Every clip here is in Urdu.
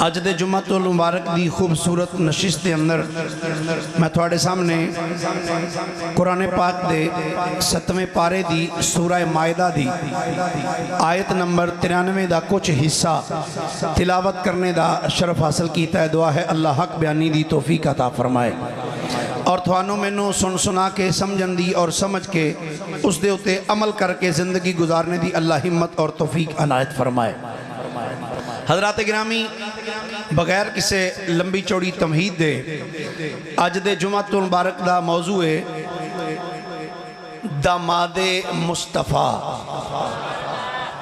اج دے جمعۃ المبارک دی خوبصورت نشست دے اندر میں تھوڑے سامنے قرآن پاک دے 7ویں پارے دی سورہ مائدہ دی آیت نمبر 93 دا کچھ حصہ تلاوت کرنے دا شرف حاصل کیتا ہے۔ دعا ہے اللہ حق بیانی دی توفیق عطا فرمائے اور تھوانوں میں نو سنا کے سمجھن دی اور سمجھ کے اس دے اتے عمل کر کے زندگی گزارنے دی اللہ ہمت اور توفیق عنایت فرمائے۔ حضرات گرامی، بغیر کسے لمبی چوڑی تمہید دے آج دے جمعۃ المبارک دا موضوع ہے داماد مصطفیٰ۔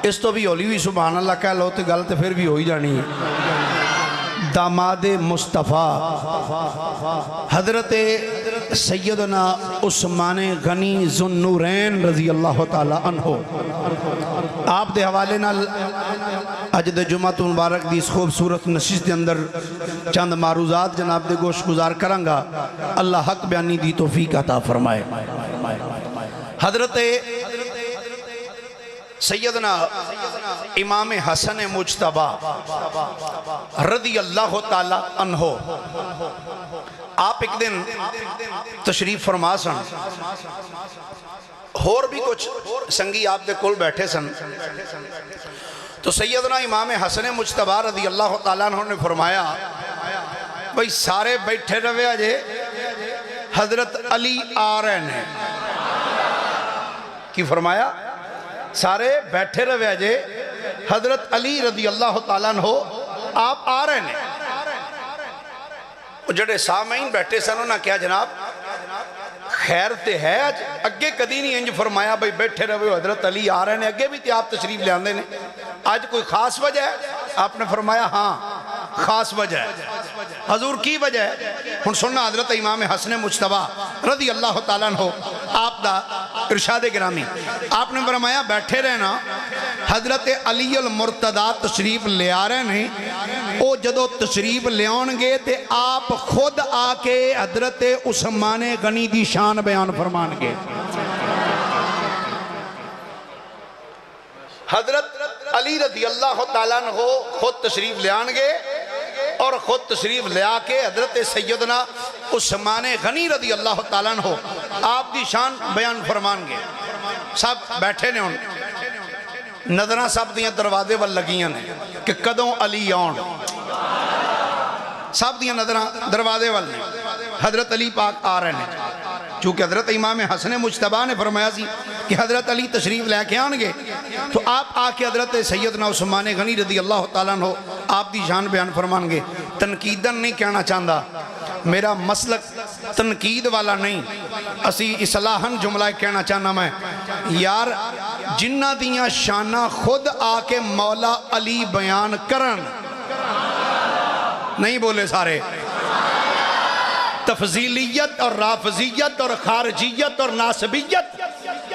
اس تو بھی ہولی بھی سبحان اللہ کہہ لو تو غلط پھر بھی ہوئی جانی ہے۔ داماد مصطفیٰ حضرت سیدنا عثمان غنی ذو النورین رضی اللہ تعالیٰ عنہ آپ دے حوالے نال اج دے جمعۃ المبارک دی اس خوبصورت نشست دے اندر چند معروضات جناب دے گوش گزار کرانگا۔ اللہ حق بیانی دی توفیق عطا فرمائے۔ حضرت سیدنا امام حسن مجتبیٰ رضی اللہ تعالیٰ عنہ آپ ایک دن تشریف فرما سن، اور بھی کچھ سنگی آپ دے کل بیٹھے سن، تو سیدنا امام حسن مجتبیٰ رضی اللہ تعالیٰ عنہ نے فرمایا بھئی سارے بیٹھے روے آجے حضرت علی آ رہے ہیں۔ کی فرمایا؟ سارے بیٹھے روے آجے حضرت علی رضی اللہ تعالیٰ عنہ آپ آ رہے ہیں۔ جڑے سامعین بیٹھے سن انہاں کیا جناب خیر تے ہے آج اگے کدی نہیں انج فرمایا بھئی بیٹھے روے حضرت علی آ رہے ہیں، اگے بھی تے آپ تشریف لے آندے نے، آج کوئی خاص وجہ ہے؟ آپ نے فرمایا ہاں خاص وجہ ہے۔ حضور کی وجہ ہے؟ ہن سننا حضرت امام حسن مجتبیٰ رضی اللہ تعالیٰ عنہ آپ دا ارشاد گرامی، آپ نے فرمایا بیٹھے رہنا حضرت علی المرتضیٰ تشریف لے آ رہے ہیں، او جدو تشریف لے آنگے تے آپ خود آ کے حضرت عثمان غنی دی شان بیان فرمانگے۔ حضرت علی رضی اللہ تعالیٰ عنہ خود تشریف لے آنگے اور خود تشریف لے آ کے حضرت سیدنا عثمان غنی رضی اللہ تعالیٰ عنہ آپ دی شان بیان فرمانگے۔ سب بیٹھے نے ان نظرہ سب دیاں دروازے وال لگیاں نے کہ کدوں علی آن، سب دیاں نظرہ دروازے وال نے حضرت علی پاک آ رہے ہیں۔ چونکہ حضرت امام حسن مجتبیٰ نے فرمایا سی کہ حضرت علی تشریف لے کے آنگے تو آپ آ کے حضرت سیدنا عثمان غنی رضی اللہ تعالیٰ عنہ آپ دی شان بیان فرمانگے۔ تنقیدن نہیں کہنا چاہتا، میرا مسلک تنقید والا نہیں، اسی اصلاحاً جملہ کہنا چاہنا میں یار جنہ دیاں شانہ خود آ کے مولا علی بیان کرن، نہیں بولے سارے، تفضیلیت اور رافضیت اور خارجیت اور ناسبیت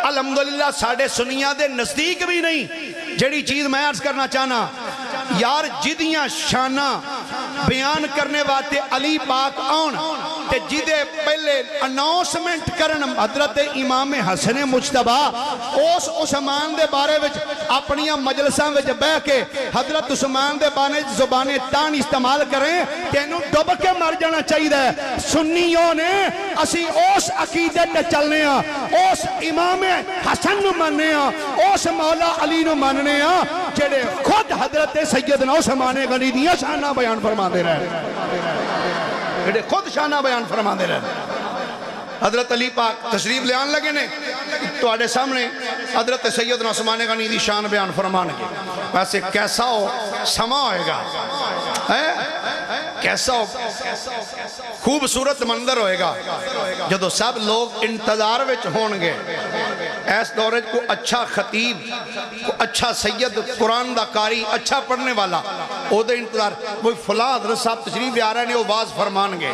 الحمدللہ ساڑھے سنیاں دے نزدیک بھی نہیں۔ جڑی چیز میں عرض کرنا چاہنا یار جدیاں شانہ بیان کرنے واتے علی پاک آن تے جدے پہلے اناؤنسمنٹ کرن حضرت امام حسن مجتبیٰ اس عثمان دے بارے وچ اپنیاں مجلساں وچ بہ کے حضرت عثمان دے بارے زبان تان استعمال کریں تینوں ڈب کے مر جانا چاہیے ہے۔ سنیوں نے اسی اس عقیدت چلنے ہاں، اس امام حسن نو مننے ہاں، اس مولا علی نو مننے ہاں جڑے خود حضرت سیدنا عثمان غنی دیاں شانہ بیان فرما دے رہے جڑے خود شانہ بیان فرما دے رہے۔ حضرت علی پاک تشریف لے آن لگے نے تو آڑے سامنے حضرت سیدنا عثمان غنی دی شان بیان فرمانگے۔ ویسے کیسا ہو سما ہوئے گا، کیسا ہو خوبصورت منظر ہوئے گا جدو سب لوگ انتظار وچ ہونگے۔ ایس دورج کو اچھا خطیب، کو اچھا سید قرآن دا قاری، اچھا پڑھنے والا او دے انتظار وہ فلاں حضرت صاحب تشریف لے آ رہے نے وہ واز فرمانگے۔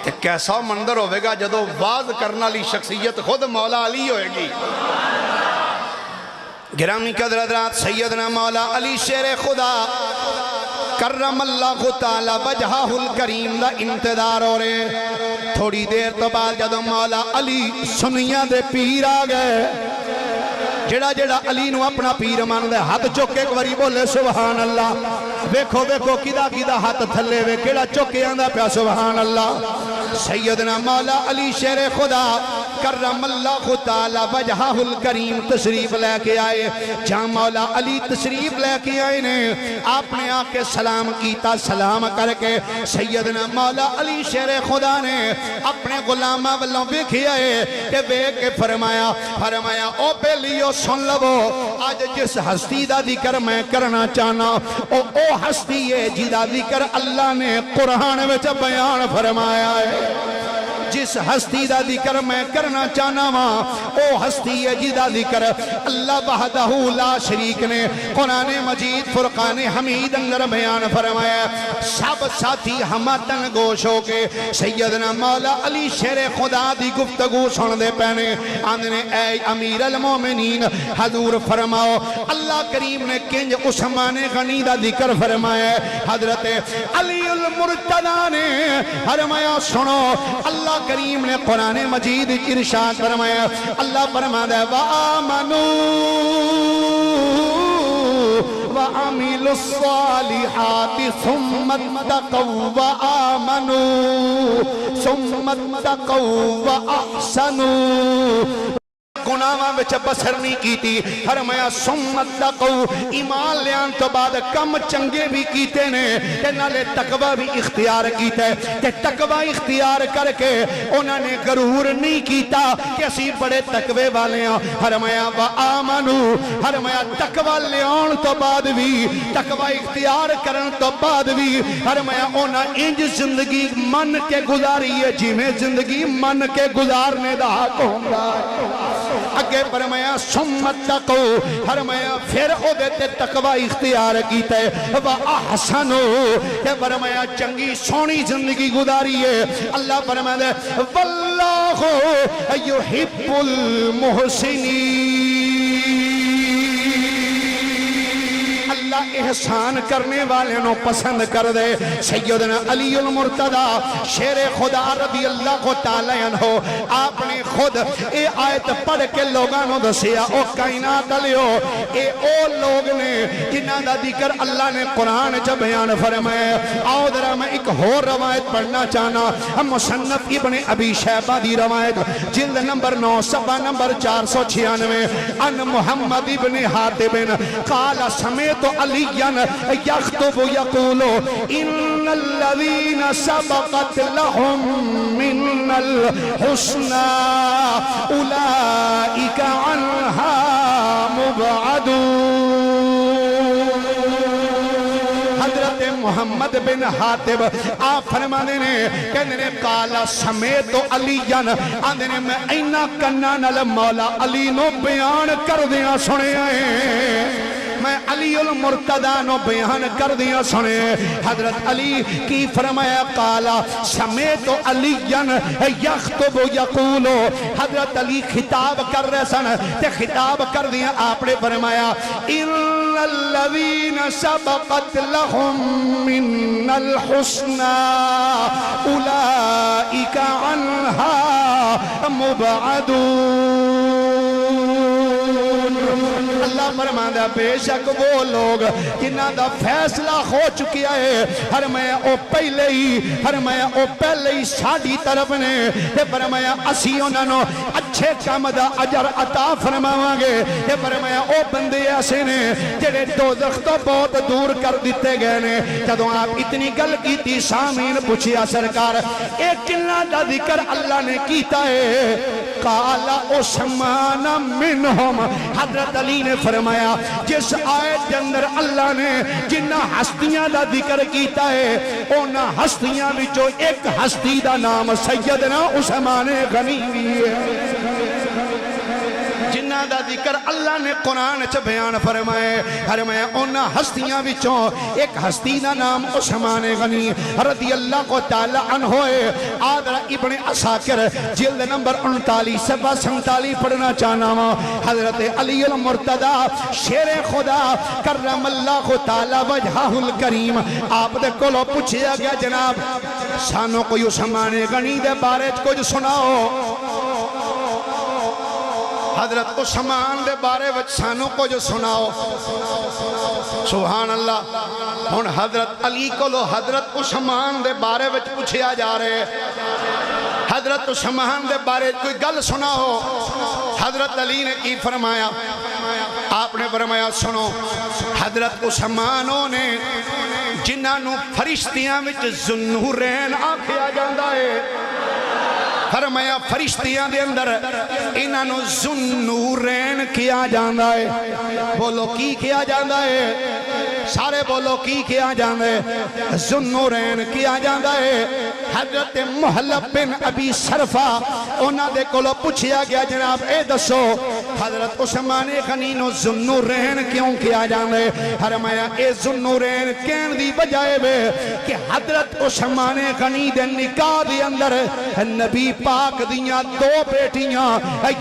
تے کیسا منظر ہوئے گا جدو واز کرنا لی شخصیت خود مولا علی ہوئے گی۔ گرامی قدر حضرات سیدنا مولا علی شیر خدا کرم اللہ تعالی وجہہ الکریم دا انتظار ہو رہے۔ تھوڑی دیر تو بعد جدو مولا علی سنیاں دے پیر آ گئے جڑا جڑا علی نو اپنا پیر مان دے ہاتھ چک کے ایک باری بولے سبحان اللہ ویکھو ویکھو کدا کدا ہاتھ تھلے وے کیڑا چک کے آندا پیا سبحان اللہ سیدنا مولا علی شیر خدا کرم اللہ تعالی وجہہ الکریم تشریف لے کے آئے جہاں مولا علی تشریف لے کے آئے نے آپ نے آ کے سلام کیتا سلام کر کے سیدنا مولا علی شیر خدا نے اپنے غلامہ والوں بیکھی آئے کہ بے کے فرمایا او بیلیو سن لو آج جس ہستی دا ذکر میں کرنا چاہنا او ہستی ہے جدا ذکر اللہ نے قرآن میں بیان فرمایا ہے جس ہستی دا ذکر میں کرنا چاہنا ماں او ہستی ہے جدا ذکر اللہ وحدہ لا شریک نے قرآن مجید فرقان حمید اندر بیان فرمایا سب ساتھی ہمتن گوش ہو کے سیدنا مولا علی شیر خدا دی گفتگو سن دے پہنے آندھنے اے امیر المومنین حضور فرماؤ اللہ کریم نے کنج عثمان غنی دا ذکر فرمایا حضرت علی المرتضی نے فرمایا سنو اللہ کریم نے قرآن مجید ارشاد فرمایا اللہ فرمایا وآمنوا وعملوا الصالحات ثم اتقوا وآمنوا ثم اتقوا وأحسنوا گناہاں وچ بسر نہیں کیتی فرمایا سمت تقو ایمان لیان تو بعد کم چنگے بھی کیتے نے کہ نالے تقوی بھی اختیار کیتا ہے کہ تقوی اختیار کر کے انہوں نے غرور نہیں کیتا کہ اسی بڑے تقوی والے ہیں فرمایا وآمنو فرمایا تقوی لیان تو بعد بھی تقوی اختیار کرن تو بعد بھی فرمایا انہوں انج زندگی من کے گزاری ہے جی میں زندگی من کے گزارنے دا حق ہوندہ اگے فرمایا سمت تقو فرمایا پھر او دیتے تقوی اختیار کیتا ہے وَأَحْسَنُ کہ فرمایا چنگی سونی زندگی گزاری ہے اللہ فرمایا وَاللَّهُ يُحِبُّ الْمُحْسِنِينَ اللہ احسان کرنے والے نو پسند کر دے سیدنا علی المرتضی شیر خدا رضی اللہ تعالی عنہ آپ نے خود اے آیت پڑھ کے لوگانوں دسیا او کائنات لیو اے او لوگ نے جنہ دا ذکر اللہ نے قرآن چا بیان فرمائے آؤ ذرا میں ایک اور روایت پڑھنا چاہنا مصنف ابن ابی شیبہ دی روایت جلد نمبر 9 صفحہ نمبر 496 ان محمد ابن حاتب قال سمیت علیاً یخطب یقول ان الذین سبقت لهم من الحسنى اولئک عنها مبعدون حضرت محمد بن حاتب آپ فرمانے نے کہنے نے قالا سمیت علیاً آندھے نے میں اینا کنان مولا علی نو بیان کر دیا سنے آئے میں علی المرتضی نو بیان کر دیا سنے حضرت علی کی فرمایا قالا سمیت علیاً یخطب یقولو حضرت علی خطاب کر رہے سن تے خطاب کر دیا آپ نے فرمایا ان الذین سبقت لهم من الحسنى اولئک عنها مبعدون اللہ فرماندہ بے شک وہ لوگ جنہ دا فیصلہ ہو چکیا ہے فرمایا او پہلے ہی ساڑی طرف نے فرمایا اسی انہوں اچھے کام دا اجر عطا فرماوانگے فرمایا او بندے ایسے نے جنہیں دوزخ تو بہت دور کر دیتے گئے نے جدوں آپ اتنی گل کی تھی سامین پوچھیا سرکار ایک کنہ دا ذکر اللہ نے کیتا ہے قالا عثمان منہم حضرت علی نے فرمایا جس آیت کے اندر اللہ نے جنہ ہستیاں دا ذکر کیتا ہے اونا ہستیاں وچوں ایک ہستی دا نام سیدنا عثمان غنی ہے جنہ دا ذکر اللہ نے قرآن چ بیان فرمائے اونا ہستیاں وچوں ایک ہستی دا نام عثمان غنی رضی اللہ تعالی عنہ ہے آدھر ابن عساکر جلد نمبر 39 صفحہ 47 پڑھنا چاہنا ہوں حضرت علی المرتضی شیر خدا کرم اللہ تعالی وجہہ الکریم آپ دے کولو پوچھیا گیا جناب سانو کوئی عثمان غنی دے بارے کچھ سناؤ حضرت عثمان دے بارے وچ سانوں کو جو سناؤ سبحان اللہ ہن حضرت علی کو لو حضرت عثمان دے بارے وچ پوچھیا جا رہے حضرت عثمان دے بارے کوئی گل سناؤ حضرت علی نے کی فرمایا آپ نے فرمایا سنو حضرت عثمانوں نے جنہاں نو فرشتیاں وچ ذوالنورین آکھیا جاندا ہے فرمایا فرشتیاں دے اندر انہاں نو ذوالنورین کیا جاندا ہے بولو کی کیا جاندا ہے سارے بولو کی کیا جاندا ہے ذوالنورین کیا جاندا ہے حضرت محلب بن ابی صرفہ انہاں دے کولو پوچھیا گیا جناب اے دسو حضرت عثمان غنی نو ذوالنورین کیوں کیا جاندا ہے فرمایا اے ذوالنورین کہن دی وجہ ہے کہ حضرت عثمان غنی دے نکاح دے اندر نبی پاک دیاں دو بیٹیاں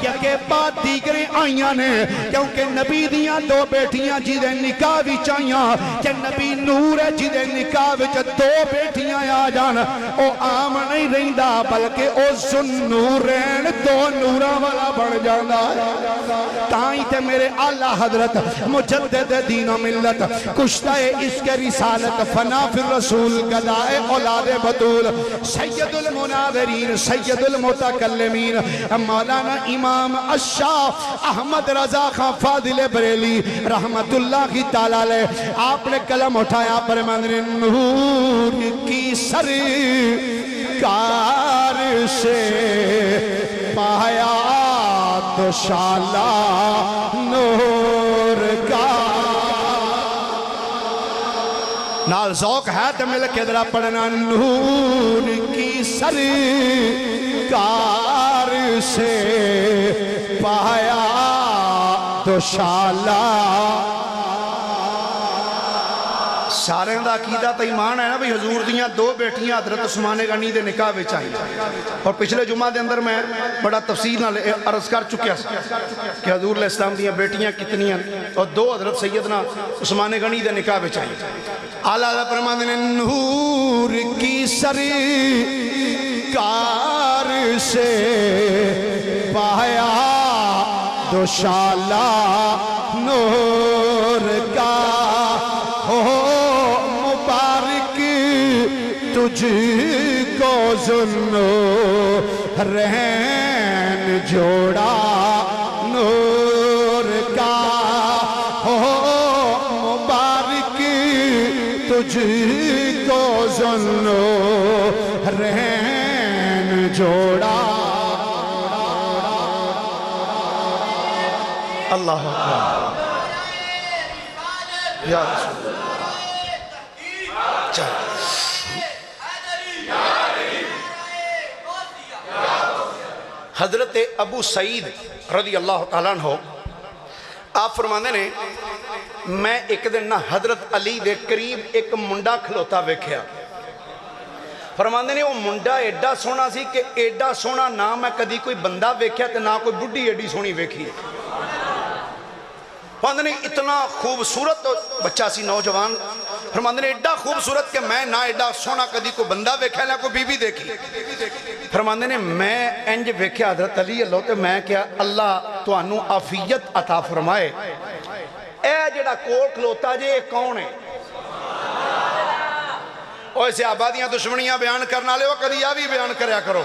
یکے بعد دیگریں آئیاں نے کیونکہ نبی دیاں دو بیٹیاں جی دے نکاح وچ آئیاں کہ نبی نور ہے جی دے نکاح وچ دو بیٹیاں آ جان او عام نہیں رہندا بلکہ او ذوالنورین دو نوراں والا بن جاندا تائیں تے میرے اعلیٰ حضرت مجدد دین و ملت کشتہ عشق رسالت فنا فی الرسول گدائے اولاد بطول سید المناظرین سید المتکلمین مولانا امام الشاہ احمد رضا خان فاضل بریلی رحمت اللہ کی تعالیٰ لے آپ نے کلم اٹھایا پر منظر نور کی سرکار سے پایا تو شالا نور کا نال ذوق ہے تو مل کے درہ پڑھنا نور کی سرکار سے پایا تو شالا سارے دا عقیدہ تا ایمان ہے نا بھی حضور دیاں دو بیٹیاں حضرت عثمان غنی دے نکاح وچ آئی اور پچھلے جمعہ دے اندر میں بڑا تفصیل نال عرض کر چکیا کہ حضور علیہ السلام دیاں بیٹیاں کتنی ہیں اور دو حضرت سیدنا عثمان غنی دے نکاح وچ آئی اعلیٰ حضرت فرماتے ہیں نور کی سرکار سے پایا دوشالہ نور کا ہو مبارک تجھ کو ذوالنورین جوڑا نور کا ہو مبارک تجھ کو ذوالنورین جوڑا اللہ اکبر یا رسول چل حضرت ابو سعید رضی اللہ تعالیٰ عنہ آپ فرمانے نے میں ایک دن نہ حضرت علی دے قریب ایک منڈا کھلوتا ویکھیا فرمانے نے وہ منڈا ایڈا سونا سی کہ ایڈا سونا نہ میں کدی کوئی بندہ ویکھیا تے نہ کوئی بڈھی ایڈی سونی ویکھی فرمانے نے اتنا خوبصورت بچہ سی نوجوان فرمانے نے ایڈا خوبصورت کہ میں نہ ایڈا سونا کدی کوئی بندہ ویکھیا نہ کوئی بی بی دیکھی فرماندے نے میں انج ویکھیا حضرت علی اللہ تے میں کیا اللہ تو انو عافیت عطا فرمائے اے جڑا کول کھلوتا جے کون ہے اور اسے آبادیاں دشمنیاں بیان کرنا لے وہ کدی بھی بیان کریا کرو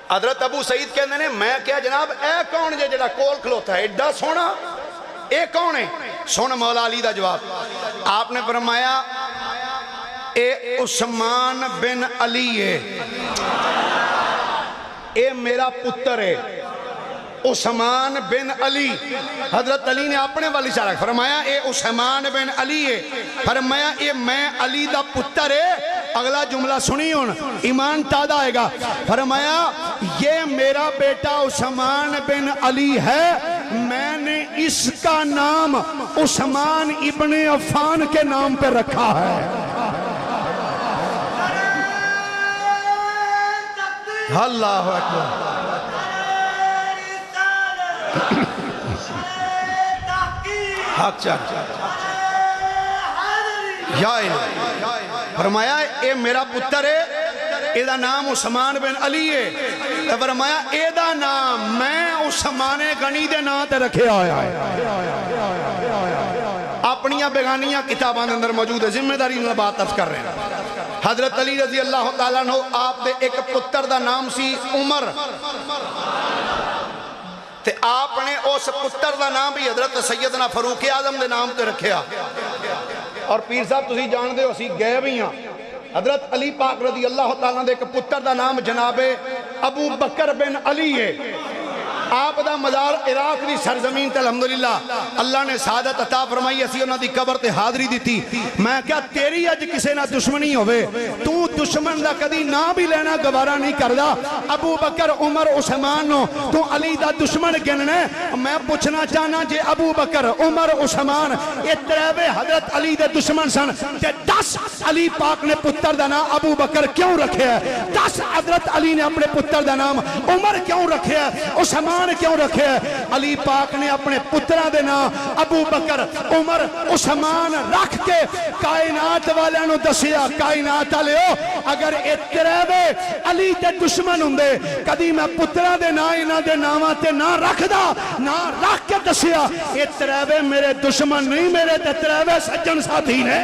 حضرت ابو سعید کہنے نے میں کیا جناب اے کون جے جڑا کول کھلوتا ہے ایڈا سونا اے کون ہے سن مولا علی دا جواب آپ نے فرمایا اے عثمان بن علی ہے اے میرا پتر ہے عثمان بن علی حضرت علی نے اپنے والی اشارہ فرمایا اے عثمان بن علی ہے فرمایا اے میں علی دا پتر ہے اگلا جملہ سنی ہون ایمان تازہ آئے گا فرمایا یہ میرا بیٹا عثمان بن علی ہے میں نے اس کا نام عثمان ابن عفان کے نام پہ رکھا ہے اللہ اکبر حق چاہ یا فرمایا اے میرا پتر ہے اے دا نام عثمان بن علی ہے تے فرمایا اے دا نام میں عثمان غنی دے نام تے رکھے آیا ہے اپنیاں بیگانیاں کتاباں اندر موجود ہے ذمہ داری نال بات عرض کر رہے ہیں حضرت علی رضی اللہ تعالیٰ عنہ آپ دے ایک پتر دا نام سی عمر تے آپ نے اس پتر دا نام بھی حضرت سیدنا فاروق اعظم دے نام تے رکھیا اور پیر صاحب تسی جان دے ہو اسی گئے بھی ہیں حضرت علی پاک رضی اللہ تعالیٰ دے ایک پتر دا نام جناب ابو بکر بن علی ہے آپ دا مزار عراق دی سرزمین تے الحمدللہ اللہ نے سعادت عطا فرمائی اسی انہاں دی قبر تے حاضری دیتی میں کیا تیری اج کسے نہ دشمنی ہوئے تو دشمن دا کدی نہ بھی لینا گوارا نہیں کردا ابو بکر عمر عثمان نو تو علی دا دشمن گننے میں پوچھنا چاہنا جے ابو بکر عمر عثمان اترے حضرت علی دے دشمن سن تے 10 علی پاک نے پتر دا نام ابو بکر کیوں رکھے ہے 10 حضرت علی نے اپنے پتر دا نام عمر کیوں رکھے ہے عثمان کیوں رکھے علی پاک نے اپنے پترہ دے نام ابو بکر عمر عثمان رکھ کے کائنات والے نو دسیا کائنات والے ہو اگر اترے علی تے دشمن ہوندے کدی میں پترہ دے نام انہاں دے ناماں تے نہ رکھ دا نہ رکھ کے دسیا اترے میرے دشمن نہیں میرے تے سجن ساتھی نے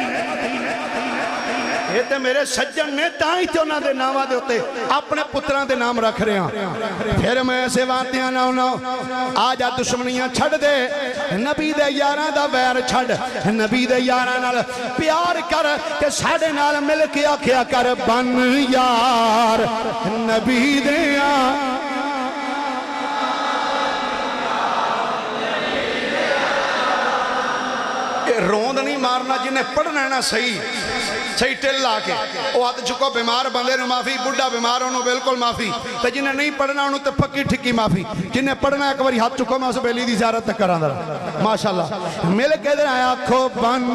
یہ تے میرے سجن نے تائیں تے انہاں دے ناماں دے ہوتے اپنے پتران دے نام رکھ رہے ہیں پھر میں ایسے واتیاں نہ ہونا آجا دشمنیاں چھڑ دے نبی دے یاراں دا ویر چھڑ نبی دے یاراں نال پیار کر تے ساڑے نال مل کے آکھیا کر بن یار نبی دے روند نہیں مارنا جنہیں پڑھنا ہے نا صحیح ٹل لا کے وہ ہاتھ چکو بیمار بندے نو معافی بڑھا بیمار انہوں بالکل معافی تو جنہیں نہیں پڑھنا انہوں تے پکی ٹھکی معافی جنہیں پڑھنا ایک باری ہاتھ چکو میں اسے بیلی دی زیارت تک کران در ماشاءاللہ مل کے در آیا کھو بن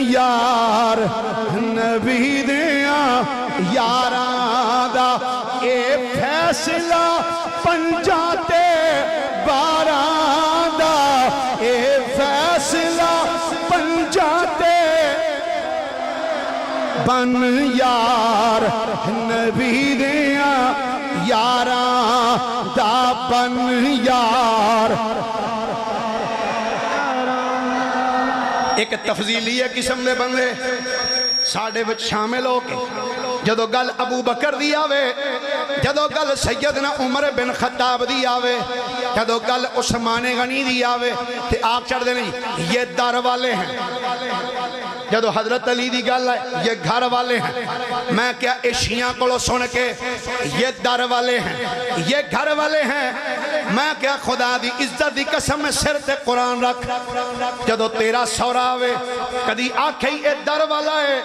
یار نبی دیا یاران دا اے فیصلہ پنجاتے باران دا اے فیصلہ پنجاتے بن یار نبی دیا یاران دا بن یار ایک تفضیلی ہے قسم دے بندے ساڑھے وچ شامل ہو کے جدو گل ابو بکر دی آوے جدو گل سیدنا عمر بن خطاب دی آوے جدو گل عثمان غنی دی آوے تے آپ چڑھ دے نہیں یہ در والے ہیں جدو حضرت علی دی گل ہے یہ گھر والے ہیں میں کیا اشیاں کو سن کے یہ در والے ہیں یہ گھر والے ہیں میں کیا خدا دی عزت دی قسم میں سر تے قرآن رکھ جدو تیرا سورا آوے کدی آکھیں اے در والا ہے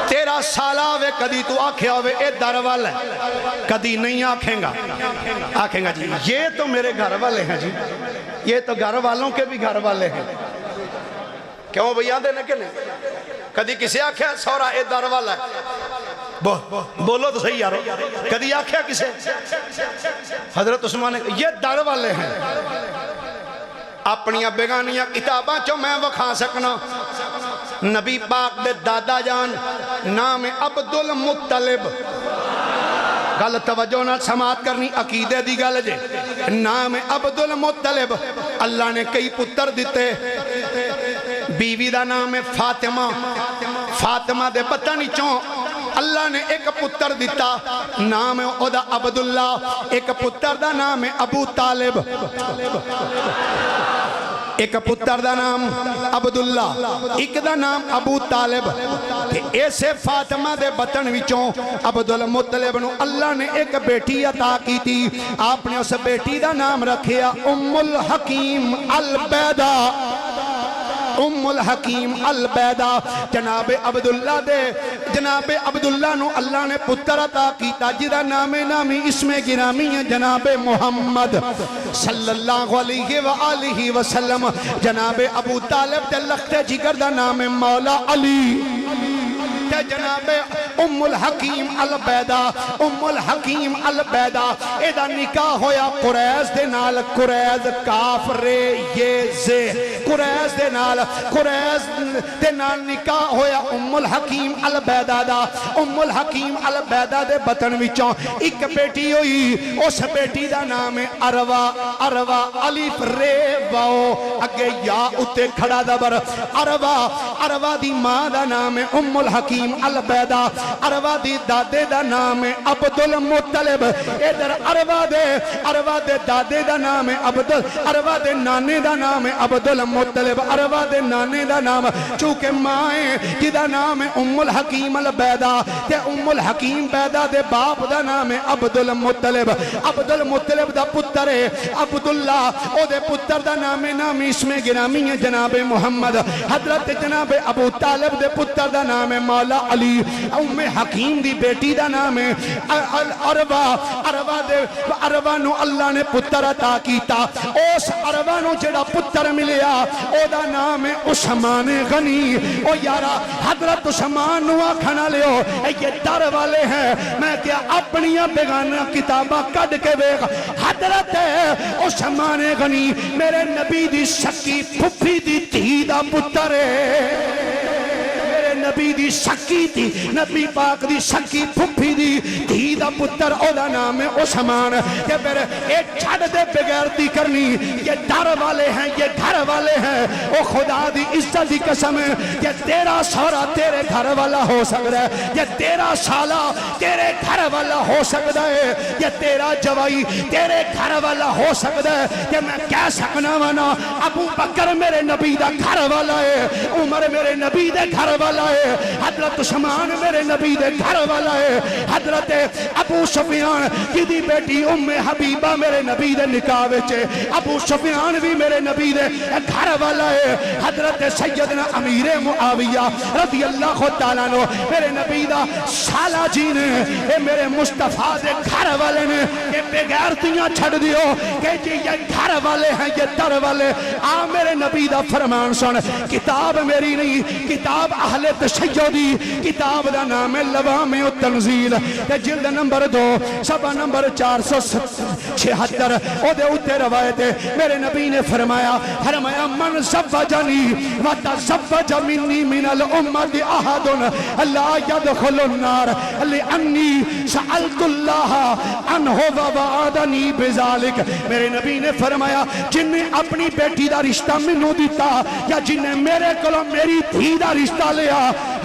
تیرا سالہ ہوئے کدی تو آکھے ہوئے اے در والا ہے کدی نہیں آکھیں گا جی یہ تو میرے گھر والے ہیں جی یہ تو گھر والوں کے بھی گھر والے ہیں کیوں بھئی آن دینے کے نہیں کدی کسے آکھے سورا اے در والا ہے بولو تو صحیح یارو کدی آکھے کسے حضرت عثمان نے یہ در والے ہیں اپنی بیگانیاں کتاباں چو میں وکھا سکنا نبی پاک دے دادا جان نام عبد المطلب گل توجہ نہ سماعت کرنی عقیدے دی گل جے نام عبد المطلب اللہ نے کئی پتر دیتے بیوی دا نام فاطمہ فاطمہ دے پتہ نہیں چون اللہ نے ایک پتر دیتا نام اودا عبداللہ ایک پتر دا نام ابو طالب ایک پتر دا نام عبداللہ ایک دا نام ابو طالب ایسے فاطمہ دے بطن وچوں عبدالمطلب نو اللہ نے ایک بیٹی عطا کی تھی آپ نے اس بیٹی دا نام رکھیا ام الحکیم البیدہ ام الحکیم البیدہ جناب عبداللہ نو اللہ نے پتر عطا کیتا جدہ نامی اسم گرامی ہے جناب محمد صلی اللہ علیہ وآلہ وسلم جناب ابو طالب دے لخت جگر دا نام مولا علی تے جناب ام الحکیم البیدا، ام الحکیم البیدا اے دا نکاح ہویا قریز دے نال، قریز کاف رے یہ زے، قریز دے نال، قریز دے نال نکاح ہویا ام الحکیم البیدا دا۔ ام الحکیم البیدا دے بطن وچوں ایک بیٹی ہوئی، اس بیٹی دا نام ہے اروا، اروا الف رے واو اگے یا اتے کھڑا دبر اروا، اروا دی ماں دا نام ہے ام الحکیم البیدا، اروا دی دادے دا نام ہے عبدالمطلب، ادھر اروا دے دادے دا نام ہے عبدال، اروا دے نانے دا نام ہے عبدالمطلب، اروا دے نانے دا نام، چونکہ ماں ہے جدا نام ہے ام الحکیم البیدا، تے ام الحکیم بیدا دے باپ دا نام ہے عبدالمطلب، عبدالمطلب دا پتر ہے عبداللہ، او دے پتر دا نام ہے، نام اسم گرامی ہے جناب محمد، حضرت جناب ابو طالب دے پتر دا نام ہے مولا علی، ام حکیم دی بیٹی دا نام ہے عربہ، عربہ دے عربہ نو اللہ نے پتر عطا کیتا، اس عربہ نو جڑا پتر ملیا او دا نام ہے عثمان غنی، او یارا حضرت عثمان نو آکھنا لیو اے یہ در والے ہیں، میں کیا اپنیاں بیگانہ کتابہ کڈ کے بیگ، حضرت عثمان غنی میرے نبی دی سکی پھپھی دی تھی دا پتر ہے، نبی دی سکی تھی، نبی پاک دی سکی پھپھی دی تھی دا پتر، او دا نام ہے عثمان، کہ پھر ایک چھڑ دے بغیرتی کرنی، یہ در والے ہیں، یہ گھر والے ہیں، او خدا دی عزت دی قسم ہے، یہ تیرا سورا تیرے گھر والا ہو سکتا ہے، یہ تیرا سالہ تیرے گھر والا ہو سکتا ہے، یہ تیرا جوائی تیرے گھر والا ہو سکتا ہے، کہ میں کہہ سکنا وانا ابو بکر میرے نبی دا گھر والا ہے، عمر میرے نبی دے گھر والا ہے، حضرت عثمان میرے نبی دے گھر والا ہے، حضرت ابو سفیان کی دی بیٹی ام حبیبہ میرے نبی دے نکاح وچے، ابو سفیان بھی میرے نبی دے گھر والا ہے، حضرت سیدنا امیر معاویہ رضی اللہ تعالیٰ عنہ میرے نبی دا سالہ جی نے، اے میرے مصطفیٰ دے گھر والے نے، کہ بغیرتیاں چھڑ دیو کہ جی یہ گھر والے ہیں، یہ در والے، آ میرے نبی دا فرمان سن، کتاب میری نہیں، کتاب اہل تشیعی، کتاب دا نام ہے لوامع التنزیل، تے جلد نمبر 2 صفحہ نمبر 476، او دے اتے روایت ہے، میرے نبی نے فرمایا من زوجنی وتزوج منی من الامت احد لا يدخل النار لانی سألت اللہ عنہ ووعدنی بذالک، میرے نبی نے فرمایا جن نے اپنی بیٹی دا رشتہ منو دیتا، یا جن نے میرے کلو میری دھی دا رشتہ لیا،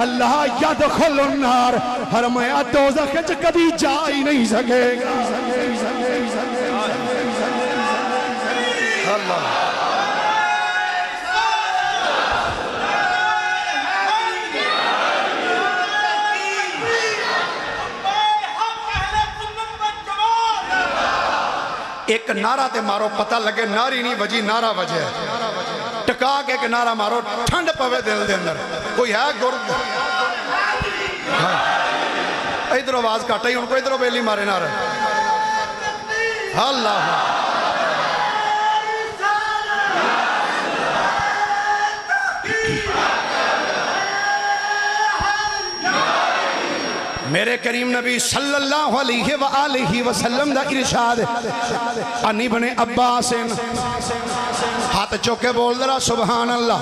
اللہ یدخل النار، فرمایا دوزخ وچ کبھی جا ہی نہیں سکے گا۔ اللہ ایک نعرہ تے مارو پتہ لگے ناری نہیں وجی نعرہ وجہ ہے، ٹکا کے ایک نعرہ مارو ٹھنڈ پوے دل دے اندر، کوئی ہے گرد ادھر آواز کاٹا ہی ان کو ادھر بیلی مارے نعرہ، اللہ میرے کریم نبی صلی اللہ علیہ وآلہ وسلم دا ارشاد ان ابن عباس، ہاتھ چوکے بول درہ سبحان اللہ،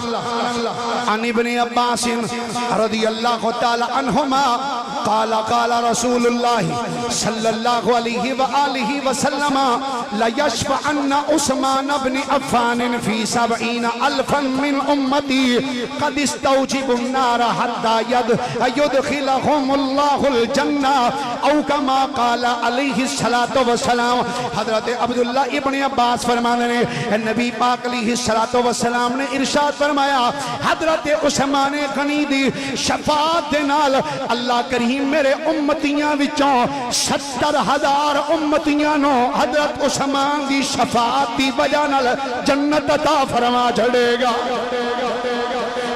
ان ابن عباس رضی اللہ تعالی عنہما قال قال رسول اللہ صلی اللہ علیہ وآلہ وسلم لَيَشْفَعَنَّ عُثْمَانَ بْنِ عَفَّانٍ فِي 70,000 من امتی قد استوجب النار حتى يدخلهم اللہ الجنہ او کما قال علیہ السلام۔ حضرت عبداللہ ابن عباس فرمانے نے نبی پاک علیہ السلام نے ارشاد فرمایا حضرت عثمان غنی دی شفاعت دے نال اللہ کریم میرے امتیاں وچوں 70,000 امتیاں نو حضرت عثمان دی شفاعت دی وجہ نال جنت عطا فرما چھڑے گا۔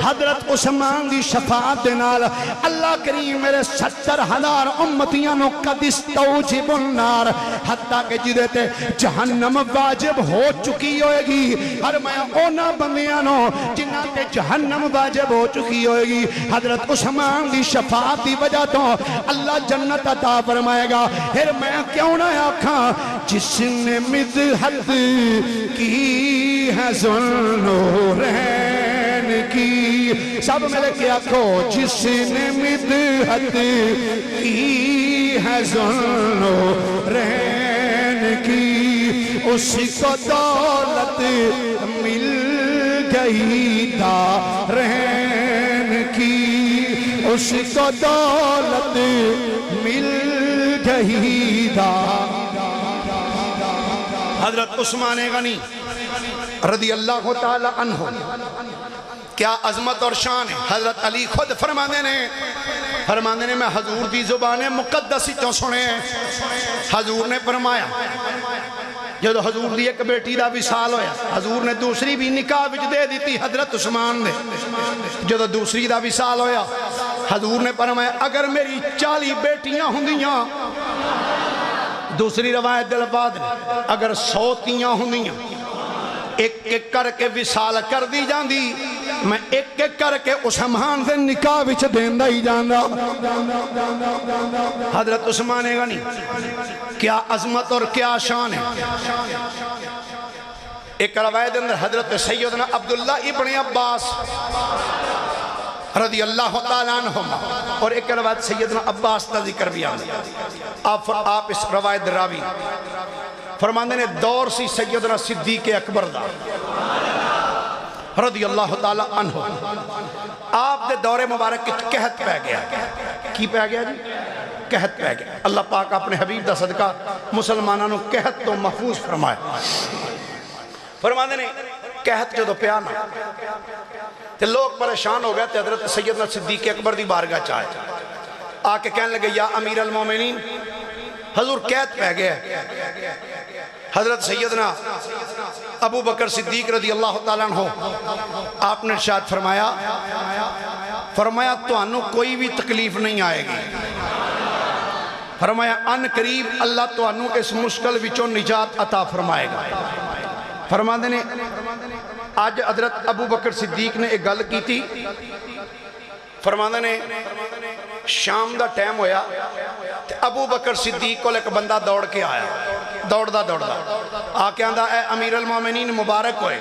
حضرت عثمان دی شفاعت دے نال اللہ کریم میرے 70,000 امتیاں نو قد استوجب النار حتیٰ کہ جدے تے جہنم واجب ہو چکی ہوئے گی اور میں اونا بندیاں نو جنہ تے جہنم واجب ہو چکی ہوئے گی حضرت عثمان دی شفاعت دی وجہ تو اللہ جنت عطا فرمائے گا پھر میں کیوں نہ آکھاں جس نے مدحت کی ہے ذوالنورین کی سب ملے کے آکھو جس نے مدحت کی ہے ذوالنورین کی اس کو دولت مل گئی دارین کی اس کو دولت مل گئی دارین حضرت عثمان غنی رضی اللہ تعالی عنہ کیا عظمت اور شان ہے حضرت علی خود فرمانے نے میں حضور دی زبان مقدس تو سنے حضور نے فرمایا جب حضور دی ایک بیٹی دا وصال ہویا حضور نے دوسری بھی نکاح وچ دے دیتی حضرت عثمان نے جب دوسری دا وصال ہویا حضور نے فرمایا اگر میری 40 بیٹیاں ہوندیاں دوسری روایت دل بعد اگر 100 تیاں ہوندیاں ایک ایک کر کے وصال کر دی جاندی میں ایک ایک کر کے عثمان سے نکاح وچ دیندہ ہی جاندہ حضرت عثمان غنی کیا عظمت اور کیا شان ہے ایک روایت اندر حضرت سیدنا عبداللہ ابن عباس رضی اللہ تعالیٰ عنہم اور ایک روایت سیدنا عباس کا ذکر بھی آتا آپ اس روایت راوی فرماندے نے دور سی سیدنا صدیق اکبر دا رضی اللہ تعالیٰ عنہ آپ دے دور مبارک کی قحط پہ گیا کی پہ گیا جی قحط پہ گیا اللہ پاک اپنے حبیب دا صدقہ مسلمانانوں قحط تو محفوظ فرمائے فرماندے نے قحط جو دو پیانا تے لوگ پریشان ہو گئے تے حضرت سیدنا صدیق اکبر دی بارگاہ چاہے آکے کہنے لگے یا امیر المومنین حضور قحط پہ گیا حضرت سیدنا ابو بکر صدیق رضی اللہ تعالیٰ عنہ آپ نے ارشاد فرمایا تو انو کوئی بھی تکلیف نہیں آئے گی فرمایا ان قریب اللہ تو انو اس مشکل وچوں نجات عطا فرمائے گا فرماندے نے آج حضرت ابو بکر صدیق نے ایک گل کی تھی فرماندے نے شام دا ٹائم ہویا ابو بکر صدیق کو ایک بندہ دوڑ کے آیا دوڑ دا آکے آندہ اے امیر المومنین مبارک ہوئے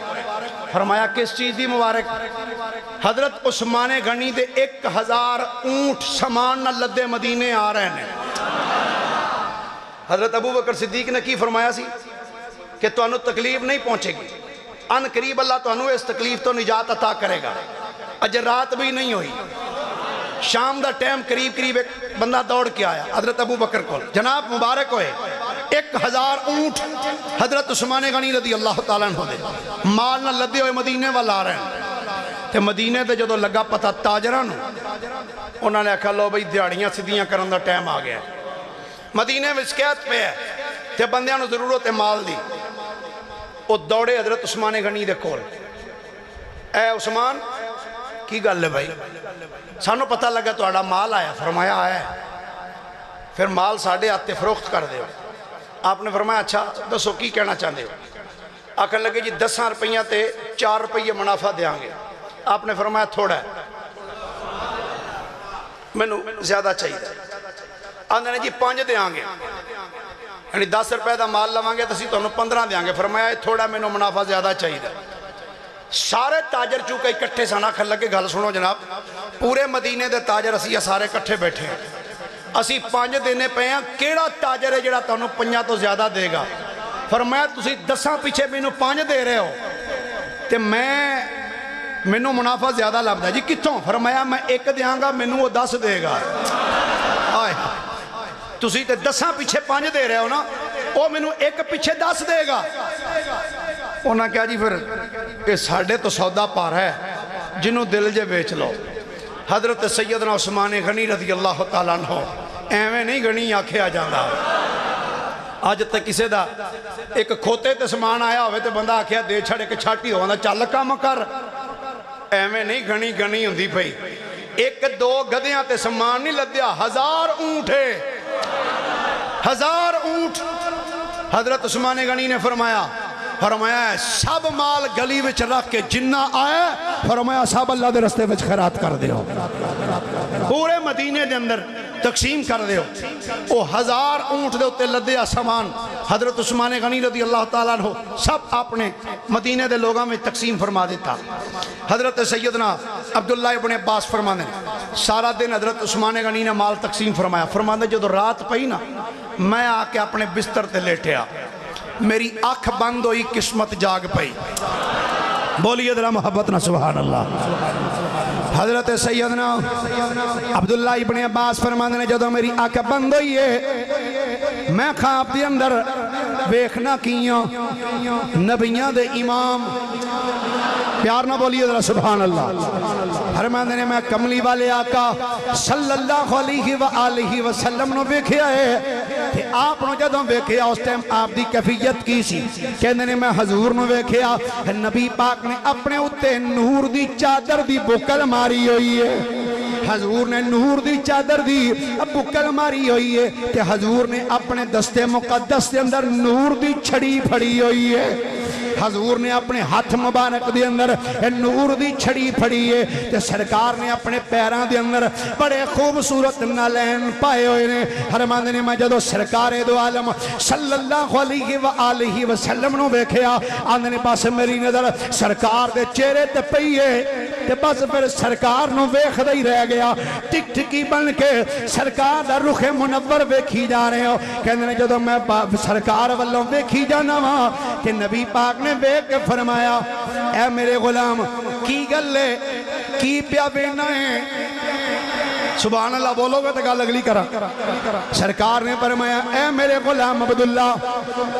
فرمایا کس چیز دی مبارک حضرت عثمان غنی دے 1000 اونٹ سامان نہ لدے مدینے آ رہے ہیں حضرت ابو بکر صدیق نے کی فرمایا سی کہ تو انہوں تکلیف نہیں پہنچے گی ان قریب اللہ تو انہوں اس تکلیف تو نجات عطا کرے گا اجر رات بھی نہیں ہوئی شام دا ٹائم قریب ایک بندہ دوڑ کے آیا حضرت ابو بکر کو جناب مبارک ہوئے 1000 اونٹ حضرت عثمان غنی رضی اللہ تعالیٰ عنہ دے مال نہ لدے ہوئے مدینے والا آ رہے ہیں تے مدینے تے جو لگا پتہ تاجران انہوں نے کہا لو بھئی دیاڑیاں سدیاں کرن دا ٹائم آ گیا مدینے میں شکایت پہ ہے تے بندیاں نو ضرورت ہے مال دی وہ دوڑے حضرت عثمان غنی دے کول اے عثمان کی گل ہے بھائی سانو پتہ لگا تو آڑا مال آیا فرمایا آیا ہے پھر مال ساڑھے آتے فروخت کر دے آپ نے فرمایا اچھا دسو کی کہنا چاہتے ہو آکھن لگے جی 10 روپیہ تے 4 روپیہ منافع دیاں گے آپ نے فرمایا تھوڑا ہے میں نو زیادہ چاہیے آندھے نے جی 5 دیاں گے یعنی 10 روپے دا مال لوانگے تو اسی تو 15 دیاں گے فرمایا تھوڑا میں نو منافع زیادہ چاہیے سارے تاجر چونکہ اکٹھے سانا کھل لگے گل سنو جناب پورے مدینے دے تاجر اسی سارے اکٹھے بیٹھے ہیں اسی 5 دینے پہ ہیں کیڑا تاجر ہے جڑا تانوں 5 تو زیادہ دے گا فرمایا تسی 10 پیچھے میں نو 5 دے رہے ہو تے میں نو منافع زیادہ لابدہ جی کتوں فرمایا میں 1 دیاں گا میں نو وہ 10 دے گا آئے تسی تے 10 پیچھے 5 دے رہے ہو نا وہ میں نو 1 پیچھے 10 دے گا انہاں کیا جی پھر کہ ساڑھے تو سودا پار ہے جنہوں دل جے بیچ لو حضرت سیدنا عثمان غنی رضی اللہ تعالیٰ عنہ ایویں نہیں غنی آکھے آ جاندہ آج تک کسے دا ایک کھوتے تے سامان آیا ہوئے تے بندہ آکھیا دے چھڑ ایک چھاٹی ہو چل کام کر ایویں نہیں گھنی گھنی ہوندی پئی ایک دو گدیاں تے سامان نہیں لدیا 1000 اونٹ ہے 1000 اونٹ حضرت عثمان غنی نے فرمایا سب مال گلی وچ رکھ کے جنہ آئے فرمایا سب اللہ دے رستے وچ خیرات کر دیو پورے مدینے دے اندر تقسیم کر دیو او 1000 اونٹ دے اتے لدیا سامان حضرت عثمان غنی رضی اللہ تعالیٰ عنہ سب اپنے مدینے دے لوگاں میں تقسیم فرما دیتا حضرت سیدنا عبداللہ ابن عباس فرمانے سارا دن حضرت عثمان غنی نے مال تقسیم فرمایا فرمانے جو رات پئی نا میں آ کے اپنے بستر تے لیٹیا میری آنکھ بند ہوئی قسمت جاگ پئی بولیے ذرا محبت نہ سبحان اللہ حضرت سیدنا عبداللہ ابن عباس فرمانے نے جدو میری آنکھ بند ہوئی ہے میں خواب دے اندر ویکھنا کیاں نبیاں دے امام پیار نہ بولیے ذرا سبحان اللہ فرمانے نے میں کملی والے آقا صلی اللہ علیہ وآلہ وسلم نو ویکھیا ہے کہ آپ نو جدوں ویکھیا اس ٹائم آپ دی کیفیت کی سی کہندے نے میں حضور نو ویکھیا نبی پاک نے اپنے اتے نور دی چادر دی بکل ماری ہوئی ہے حضور نے نور دی چادر دی بکل ماری ہوئی ہے کہ حضور نے اپنے دستے مقدس دے اندر نور دی چھڑی پھڑی ہوئی ہے حضور نے اپنے ہاتھ مبارک دے اندر نور دی چھڑی پھڑی ہے تے سرکار نے اپنے پیران دے اندر بڑے خوبصورت نالین پائے ہوئے نے فرماندے نے میں جدو سرکار دو عالم صلی اللہ علیہ وآلہ وسلم نو ویکھیا آندے نے پاس میری نظر سرکار دے چہرے تے پئی ہے تے بس پھر سرکار نو ویکھدا ہی رہ گیا ٹک ٹکی بن کے سرکار دا رخ منور ویکھی جا رہے ہو کہندے نے جدو میں سرکار والوں ویکھی جانا وا کہ نبی پاک نے ویکھ کے فرمایا اے میرے غلام کی گل ہے کی پیا وینا ہے سبحان اللہ بولو گے تو گل اگلی کرا سرکار نے فرمایا اے میرے غلام عبداللہ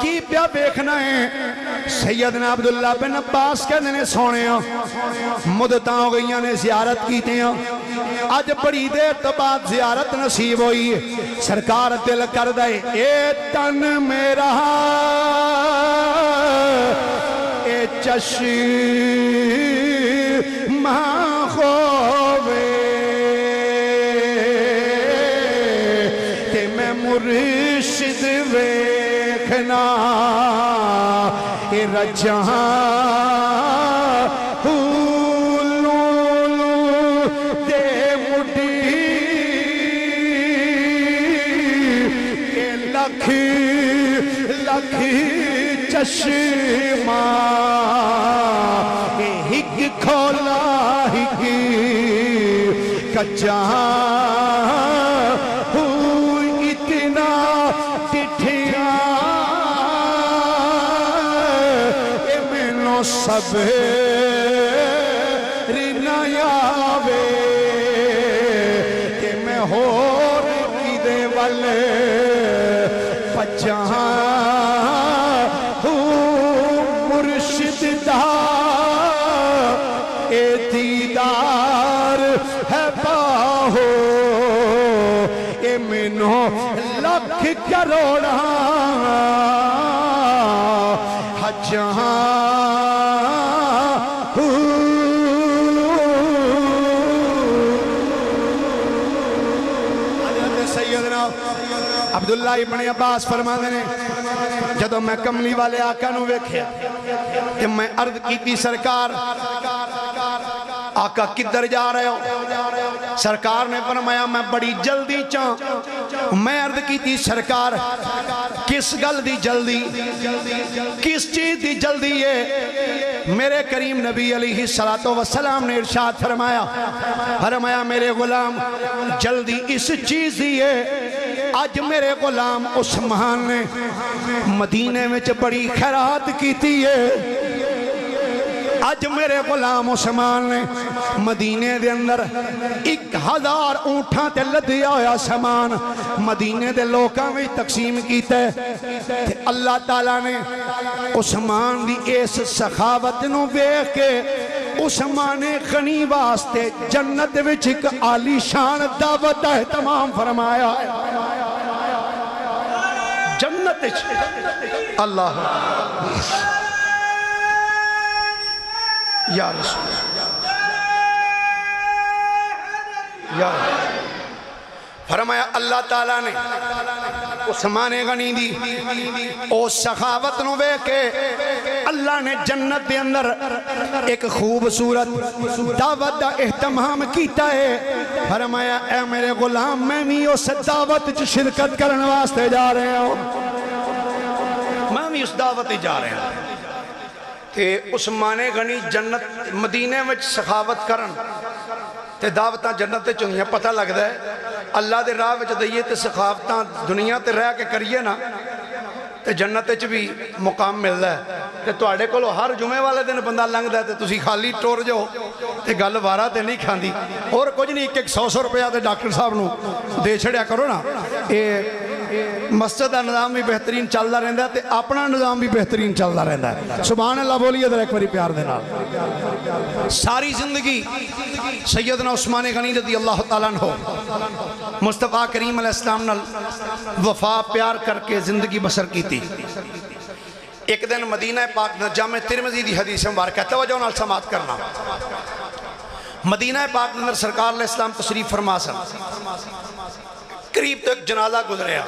کی پیا ویکھنا ہے سیدنا عبداللہ بن عباس کہنے نے سونے مدتاں ہو گئیاں نے زیارت کیتے ہیں آج بڑی دیر تو بعد زیارت نصیب ہوئی سرکار دل کر دے اے تن میرا اے چشم خوبے تے میں مرشد ویکھنا اے رجہاں دے مڈی اے لکھ لکھ چشمہ اے ہک کھولا ہک کچا اتنا ٹھٹھیا اے مینوں سب رنایاوے کہ میں ہور کی دے والے پچاں مرشد دا اے دیدار ہے باہو اے منو لکھ کروڑا حجاں عبداللہ ابن عباس فرمانے نے جدو میں کملی والے آقا نو ویکھیا کہ میں عرض کیتی سرکار آقا کدھر جا رہے ہو سرکار نے فرمایا میں بڑی جلدی چاہوں میں عرض کیتی سرکار کس گل دی جلدی کس چیز دی جلدی ہے میرے کریم نبی علیہ السلام نے ارشاد فرمایا میرے غلام جلدی اس چیز دی ہے آج میرے غلام عثمان نے مدینے میں بڑی خیرات کیتی ہے آج میرے غلام عثمان نے مدینے دے اندر 1000 اونٹاں تے لدیا ہویا سامان مدینے دے لوکاں میں تقسیم کیتا ہے اللہ تعالیٰ نے عثمان دی اس سخاوت نو ویکھ کے عثمان غنی واسطے جنت وچ ایک عالی شان دعوت ہے تمام فرمایا جنت وچ اللہ یا رسول یا فرمایا اللہ تعالیٰ نے عثمان غنی دی او سخاوت نو ویکھ کے اللہ نے جنت دے اندر ایک خوبصورت دعوت دا اہتمام کیتا ہے. فرمایا اے میرے غلام میں بھی اس دعوت چ شرکت کرن واسطے جا رہے ہوں, میں بھی اس دعوت جا رہے ہوں. تے عثمان غنی جنت مدینے وچ سخاوت کرن تے دعوتاں جنت تے چنگیاں پتہ لگدا ہے. اللہ دے راہ وچ دئیے تے سخاوتاں دنیا تے رہ کے کریے نا تے جنت وچ بھی مقام ملدا ہے. تے تواڈے کولوں ہر جمعے والے دن بندہ لنگدا ہے تے تسی خالی ٹر جاؤ تے گل وارا تے نہیں کھاندی. اور کچھ نہیں, ایک 100 روپیہ تے ڈاکٹر صاحب نو دے چھڑیا کرو نا, مسجد کا نظام بھی بہترین چلتا رہتا ہے تے اپنا نظام بھی بہترین چلتا رہتا ہے. سبحان اللہ بولیے ذرا ایک باری پیار دے نال. ساری زندگی سیدنا عثمان غنی رضی اللہ تعالیٰ عنہ مصطفیٰ کریم علیہ السلام نال وفا پیار کر کے زندگی بسر کی تھی. ایک دن مدینہ پاک جامع ترمذی دی حدیث مبارکہ توجہ نال سماعت کرنا. مدینہ پاک اندر سرکار علیہ السلام تشریف فرما سن. قریب تک جنازہ گزریا,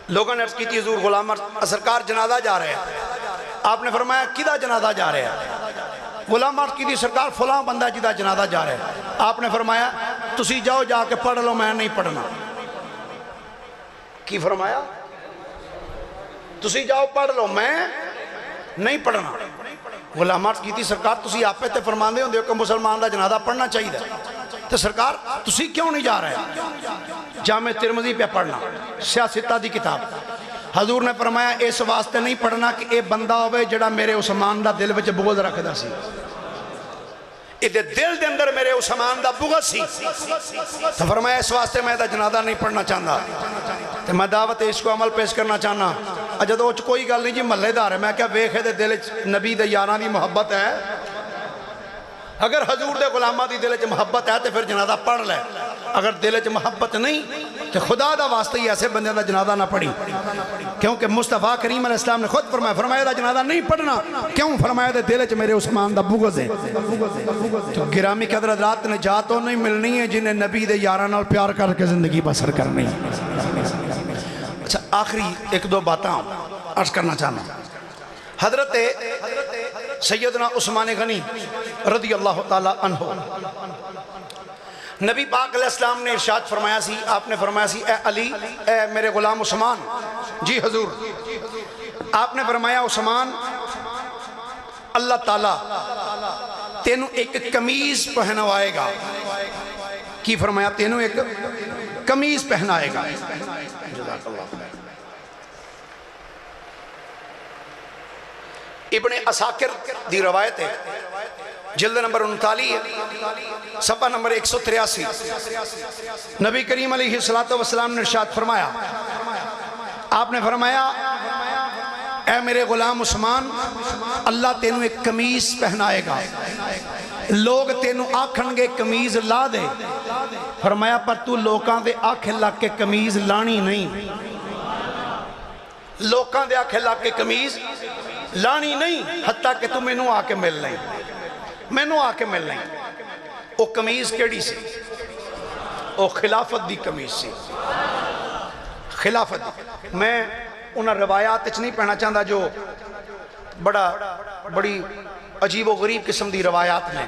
لوگوں نے عرض کی تھی حضور غلام سرکار جنازہ جا رہے ہیں. آپ نے فرمایا کدھا جنازہ جا رہے ہیں؟ غلام عرض کی تھی سرکار فلاں بندہ جدہ جنازہ جا رہے ہیں. آپ نے فرمایا تسی جاؤ جا کے پڑھ لو, میں نہیں پڑھنا. کی فرمایا تسی جاؤ پڑھ لو, میں نہیں پڑھنا. غلام عرض کی تھی سرکار تسی آپ پہ تے فرماندے ہوں دیو کہ مسلمان دا جنازہ پڑھنا چاہیے تو سرکار تسی کیوں نہیں جا رہے؟ جامع ترمذی پہ پڑھنا, سیاستہ دی کتاب. حضور نے فرمایا اس واسطے نہیں پڑھنا کہ اے بندہ ہوئے جڑا میرے عثمان دا دل وچ بغض رکھ دا سی, اے دل دے اندر میرے عثمان دا بغض سی. تو فرمایا اس واسطے میں دا جنازہ نہیں پڑھنا چاہتا, تو میں دعوت عشق و عمل پیش کرنا چاہنا. جدو اوچ کوئی گل نہیں جی محلے دار ہے, میں کیا ویکھے دے دل نبی دے یاراں دی محبت ہے, اگر حضور دے غلامہ دی دل چ محبت ہے تو پھر جنازہ پڑھ لے, اگر دل چ محبت نہیں تو خدا دا واسطے ہی ایسے بندے دا جنازہ نہ پڑھی. کیونکہ مصطفیٰ کریم علیہ السلام نے خود فرمایا دا جنازہ نہیں پڑھنا. کیوں؟ فرمایا دے دل چ میرے عثمان دا بغض ہے. تو گرامی قدر حضرات نجات تو نہیں ملنی ہے جنہیں نبی دے یاراں نال پیار کر کے زندگی بسر کرنی. اچھا آخری ایک دو باتاں عرض کرنا چاہنا. حضرت سیدنا عثمان غنی رضی اللہ تعالیٰ عنہ نبی پاک علیہ السلام نے ارشاد فرمایا سی, آپ نے فرمایا سی اے علی, اے میرے غلام عثمان. جی حضور. آپ نے فرمایا عثمان اللہ تعالیٰ تینوں ایک قمیض پہنوائے گا. کی فرمایا؟ تینوں ایک قمیض پہنائے گا. جزاک اللہ. ابن عساکر دی روایت ہے, جلد نمبر 39 صفحہ نمبر 183. نبی کریم علیہ السلام نے ارشاد فرمایا, آپ نے فرمایا اے میرے غلام عثمان اللہ تینوں ایک قمیض پہنائے گا. لوگ تینوں آکھن گے قمیض لا دے. فرمایا پر تو لوکاں دے آکھے لگ کے قمیض لانی نہیں, لوکاں دے آکھے لگ کے قمیض لانی نہیں, حتیٰ کہ تو مینوں آ کے مل نہیں, مینوں آ کے مل نہیں. او قمیض کیڑی سی؟ او خلافت دی قمیض سی. خلافت دی. میں انہاں روایات اچھ نہیں پڑھنا چاہتا جو بڑی عجیب و غریب قسم دی روایات میں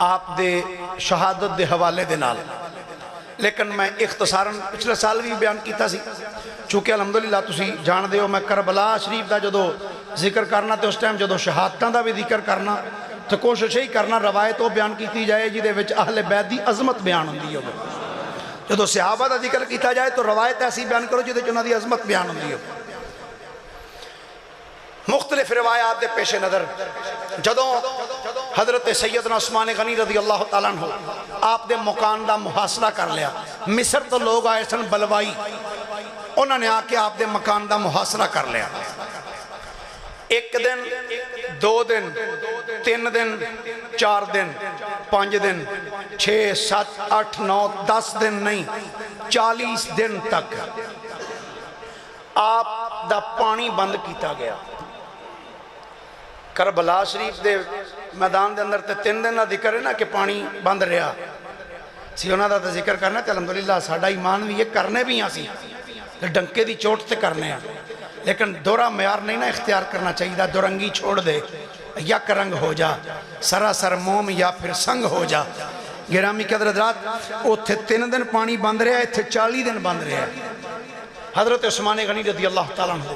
آپ دے شہادت دے حوالے دے نال, لیکن میں اختصاراً پچھلے سال بھی بیان کیتا سی. چونکہ الحمدللہ تسی جان دے ہو میں کربلا شریف دا جدو ذکر کرنا تے اس ٹائم جدو شہادتاں دا بھی ذکر کرنا تو کوشش ہی کرنا روایت وہ بیان کیتی جائے جی دے وچ اہل بیت دی عظمت بیان ہوندی ہو. جدو صحابہ دا ذکر کیتا جائے تو روایت ایسی بیان کرو جی دے چنہ دی عظمت بیان ہوندی ہو. مختلف روایات دے پیش نظر جدو حضرت سیدنا عثمان غنی رضی اللہ تعالیٰ عنہ آپ دے مکان دا محاصرہ کر لیا. مصر تو لوگ آئے سن بلوائی, انہوں نے آکے آپ دے مکان دا محاصرہ کر لیا. ایک دن, 2 دن, 3 دن, 4 دن, 5 دن, 6, 7, 8, 9, 10 دن نہیں, 40 دن تک آپ دا پانی بند کیتا گیا. کربلا شریف دے میدان دے اندر تے 3 دن نہ ذکر ہے نا کہ پانی بند رہا, سی انہاں دا ذکر کرنا تے الحمدللہ ساڈا ایمان بھی یہ کرنے بھی ہاں سی تے ڈنکے دی چوٹ تے کرنے ہیں، لیکن دورہ معیار نہیں نہ اختیار کرنا چاہیے، دو رنگی چھوڑ دے، یک رنگ ہو جا، سراسر موم یا پھر سنگ ہو جا۔ گرامی قدر حضرات، اوتھے 3 دن پانی بند رہا ہے، تھے 40 دن بند رہا ہے۔ حضرت عثمان غنی رضی اللہ تعالیٰ عنہ،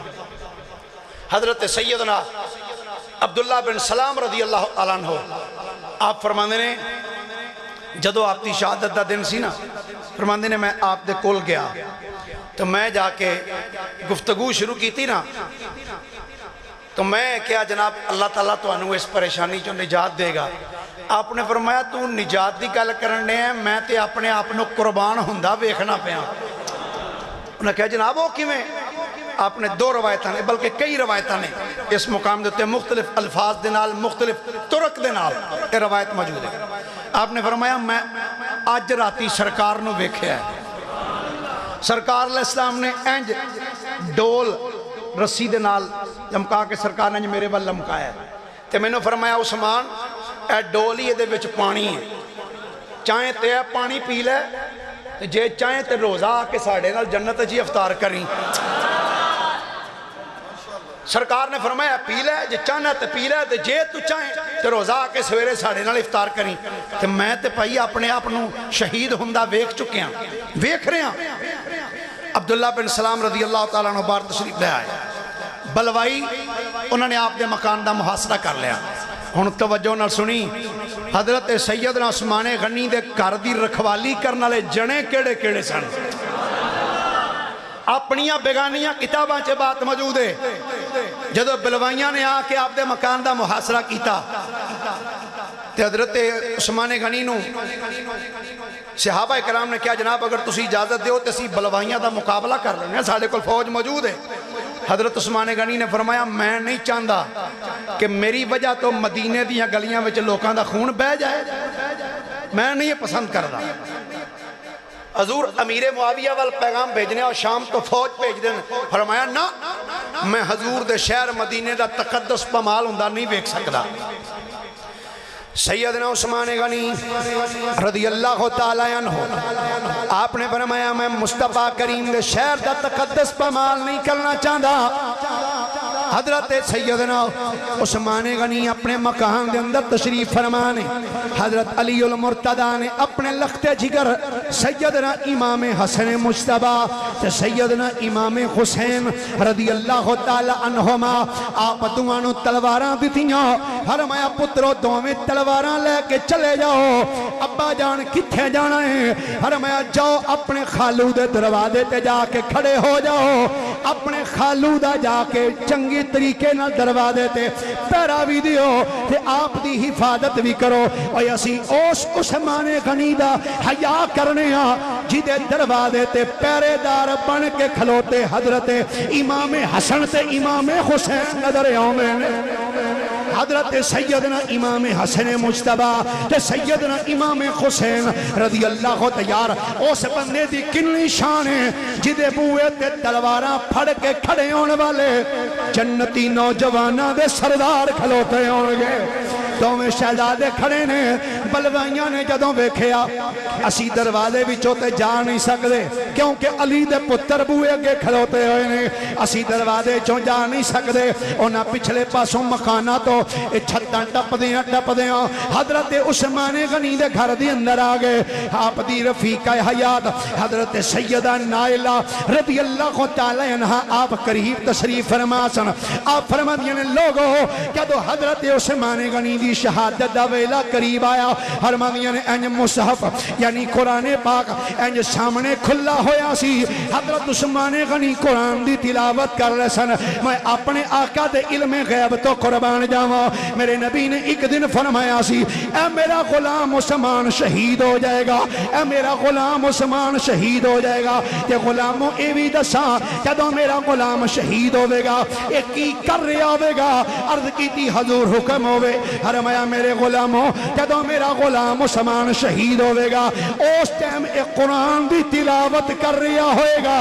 حضرت سیدنا عبداللہ بن سلام رضی اللہ تعالیٰ عنہ، آپ فرماندے نے جدو آپ دی شہادت دا دن سی نا، فرماندے نے میں آپ دے کول گیا تو میں جا کے گفتگو شروع کی تھی نا، تو میں کیا جناب اللہ تعالیٰ تو انہوں اس پریشانی جو نجات دے گا۔ آپ نے فرمایا تو نجات دی گل کرنے ہیں، میں تے اپنے آپنوں قربان ہندہ ویکھنا پیا۔ انہوں نے کہا جناب وہ کیویں؟ آپ نے 2 روایتاں نے بلکہ کئی روایتاں نے اس مقام دیتے مختلف الفاظ دے نال مختلف طرق دے نال یہ روایت موجود ہے۔ آپ نے فرمایا میں آج راتی سرکار نو ویکھیا ہے، سرکار علیہ السلام نے انج ڈول رسی دے نال لمکا کے سرکار نے میرے وال لمکایا ہے، تے میں نے فرمایا عثمان اے ڈول ہی دے وچ پانی ہے، چاہیں تے پانی پی لے، جے چاہیں تے روزہ آ کے ساڑھے نال جنت جی افطار کریں۔ سرکار نے فرمایا پی لے، جے چاہنا تے پی لے، جے تو چاہیں تے روزہ آ کے سویرے ساڑھے نال افطار کریں۔ تے میں تے پائی اپنے آپنوں شہید ہندہ ویکھ چکے ہیں، ویکھ رہے ہیں۔ عبداللہ بن سلام رضی اللہ تعالیٰ عنہ بار تشریف لے آئے، بلوائی انہوں نے آپ دے مکان دا محاصرہ کر لیا۔ ہن توجہ نال سنی، حضرت سیدنا عثمان غنی دے گھر دی رکھوالی کرنے والے جنے کیڑے کیڑے سن؟ اپنیاں بیگانیاں کتاباں چے بات موجود ہے۔ جدو بلوائیاں نے آ کے آپ دے مکان دا محاصرہ کیتا تے حضرت عثمان غنی نو صحابہ کرام نے کیا جناب اگر تسی اجازت دیو تے سی بلوائیاں دا مقابلہ کر لینے ہیں، ساڑھے کل فوج موجود ہے۔ حضرت عثمان غنی نے فرمایا میں نہیں چاہتا کہ میری وجہ تو مدینے دیاں گلیاں وچ لوکاں دا خون بہ جائے، میں نہیں یہ پسند کر رہا۔ حضور امیر معاویہ وال پیغام بھیجنے اور شام تو فوج بھیج دیں، فرمایا نا میں حضور دے شہر مدینے دا تقدس پمال ہندہ نہیں بیک سکتا۔ سیدنا عثمان غنی رضی اللہ تعالیٰ عنہ آپ نے فرمایا میں مصطفیٰ کریم دے شہر دا تقدس پمال نہیں کرنا چاہتا۔ حضرت سیدنا عثمان غنی اپنے مکان دے اندر تشریف فرمانے، حضرت علی المرتضیٰ نے اپنے لخت جگر سیدنا امام حسن مجتبیٰ سیدنا امام حسین رضی اللہ تعالی عنہما آپ دوانوں تلواراں دیتیاں، فرمایا پترو دوویں تلواراں لے کے چلے جاؤ، ابا جان کتھے جانا ہے؟ فرمایا جاؤ اپنے خالو دے دروازے تے جا کے کھڑے ہو جاؤ، اپنے خالو دا جا کے چنگی طریقے نہ دروازے تے پیرا بھی دیو تے آپ دی حفاظت بھی کرو۔ اور اسی اس عثمان غنی دا حیا کرنے ہاں جدے دروازے تے پیرے دار بن کے کھلوتے حضرت امام حسن تے امام حسین نظر آویں۔ حضرت سیدنا امام حسن مجتبیٰ تے سیدنا امام حسین رضی اللہ تیار اس بندے دی کنلی شان ہے جدے بوئے تے تلواراں پھڑ کے کھڑے ہونے والے جنتی نوجوانہ دے سردار کھلوتے ہونگے، دوویں شہزادے کھڑے نے۔ بلوائیاں نے جدوں ویکھیا اسی دروازے وچوں تے جا نہیں سکدے کیونکہ علی دے پتر بوئے اگے کھلوتے ہوئے نے، اسی دروازے چوں جا نہیں سکدے، انہاں پچھلے پاسوں مکانہ تو چھتاں ٹپ دیاں حضرت عثمان غنی دے گھر دی اندر آگئے۔ آپ دی رفیقہ حیات حضرت سیدہ نائلہ رضی اللہ تعالی عنہ آپ قریب تشریف فرما سن۔ آپ فرما دیاں نے لوگو جدو حضرت عثمان غنی دی شہادت دا ویلا قریب آیا، فرما دیاں نے انج مصحف یعنی قرآن پاک انج سامنے کھلا ہویا سی، حضرت عثمان غنی قرآن دی تلاوت کر رہے سن۔ میں اپنے آقا دے علم غیب تو قربان جاواں، میرے نبی نے ایک دن فرمایا سی اے میرا غلام عثمان شہید ہو جائے گا، اے میرا غلام عثمان شہید ہو جائے گا۔ کہ غلاموں اے بھی دساں جدوں میرا غلام شہید ہوئے گا ایک کی کر رہا ہوئے گا؟ عرض کی تھی حضور حکم ہوئے، ہر فرمایا میرے غلاموں جدوں میرا غلام عثمان شہید ہوئے گا اس ٹائم ایک قرآن دی تلاوت کر رہا ہوئے گا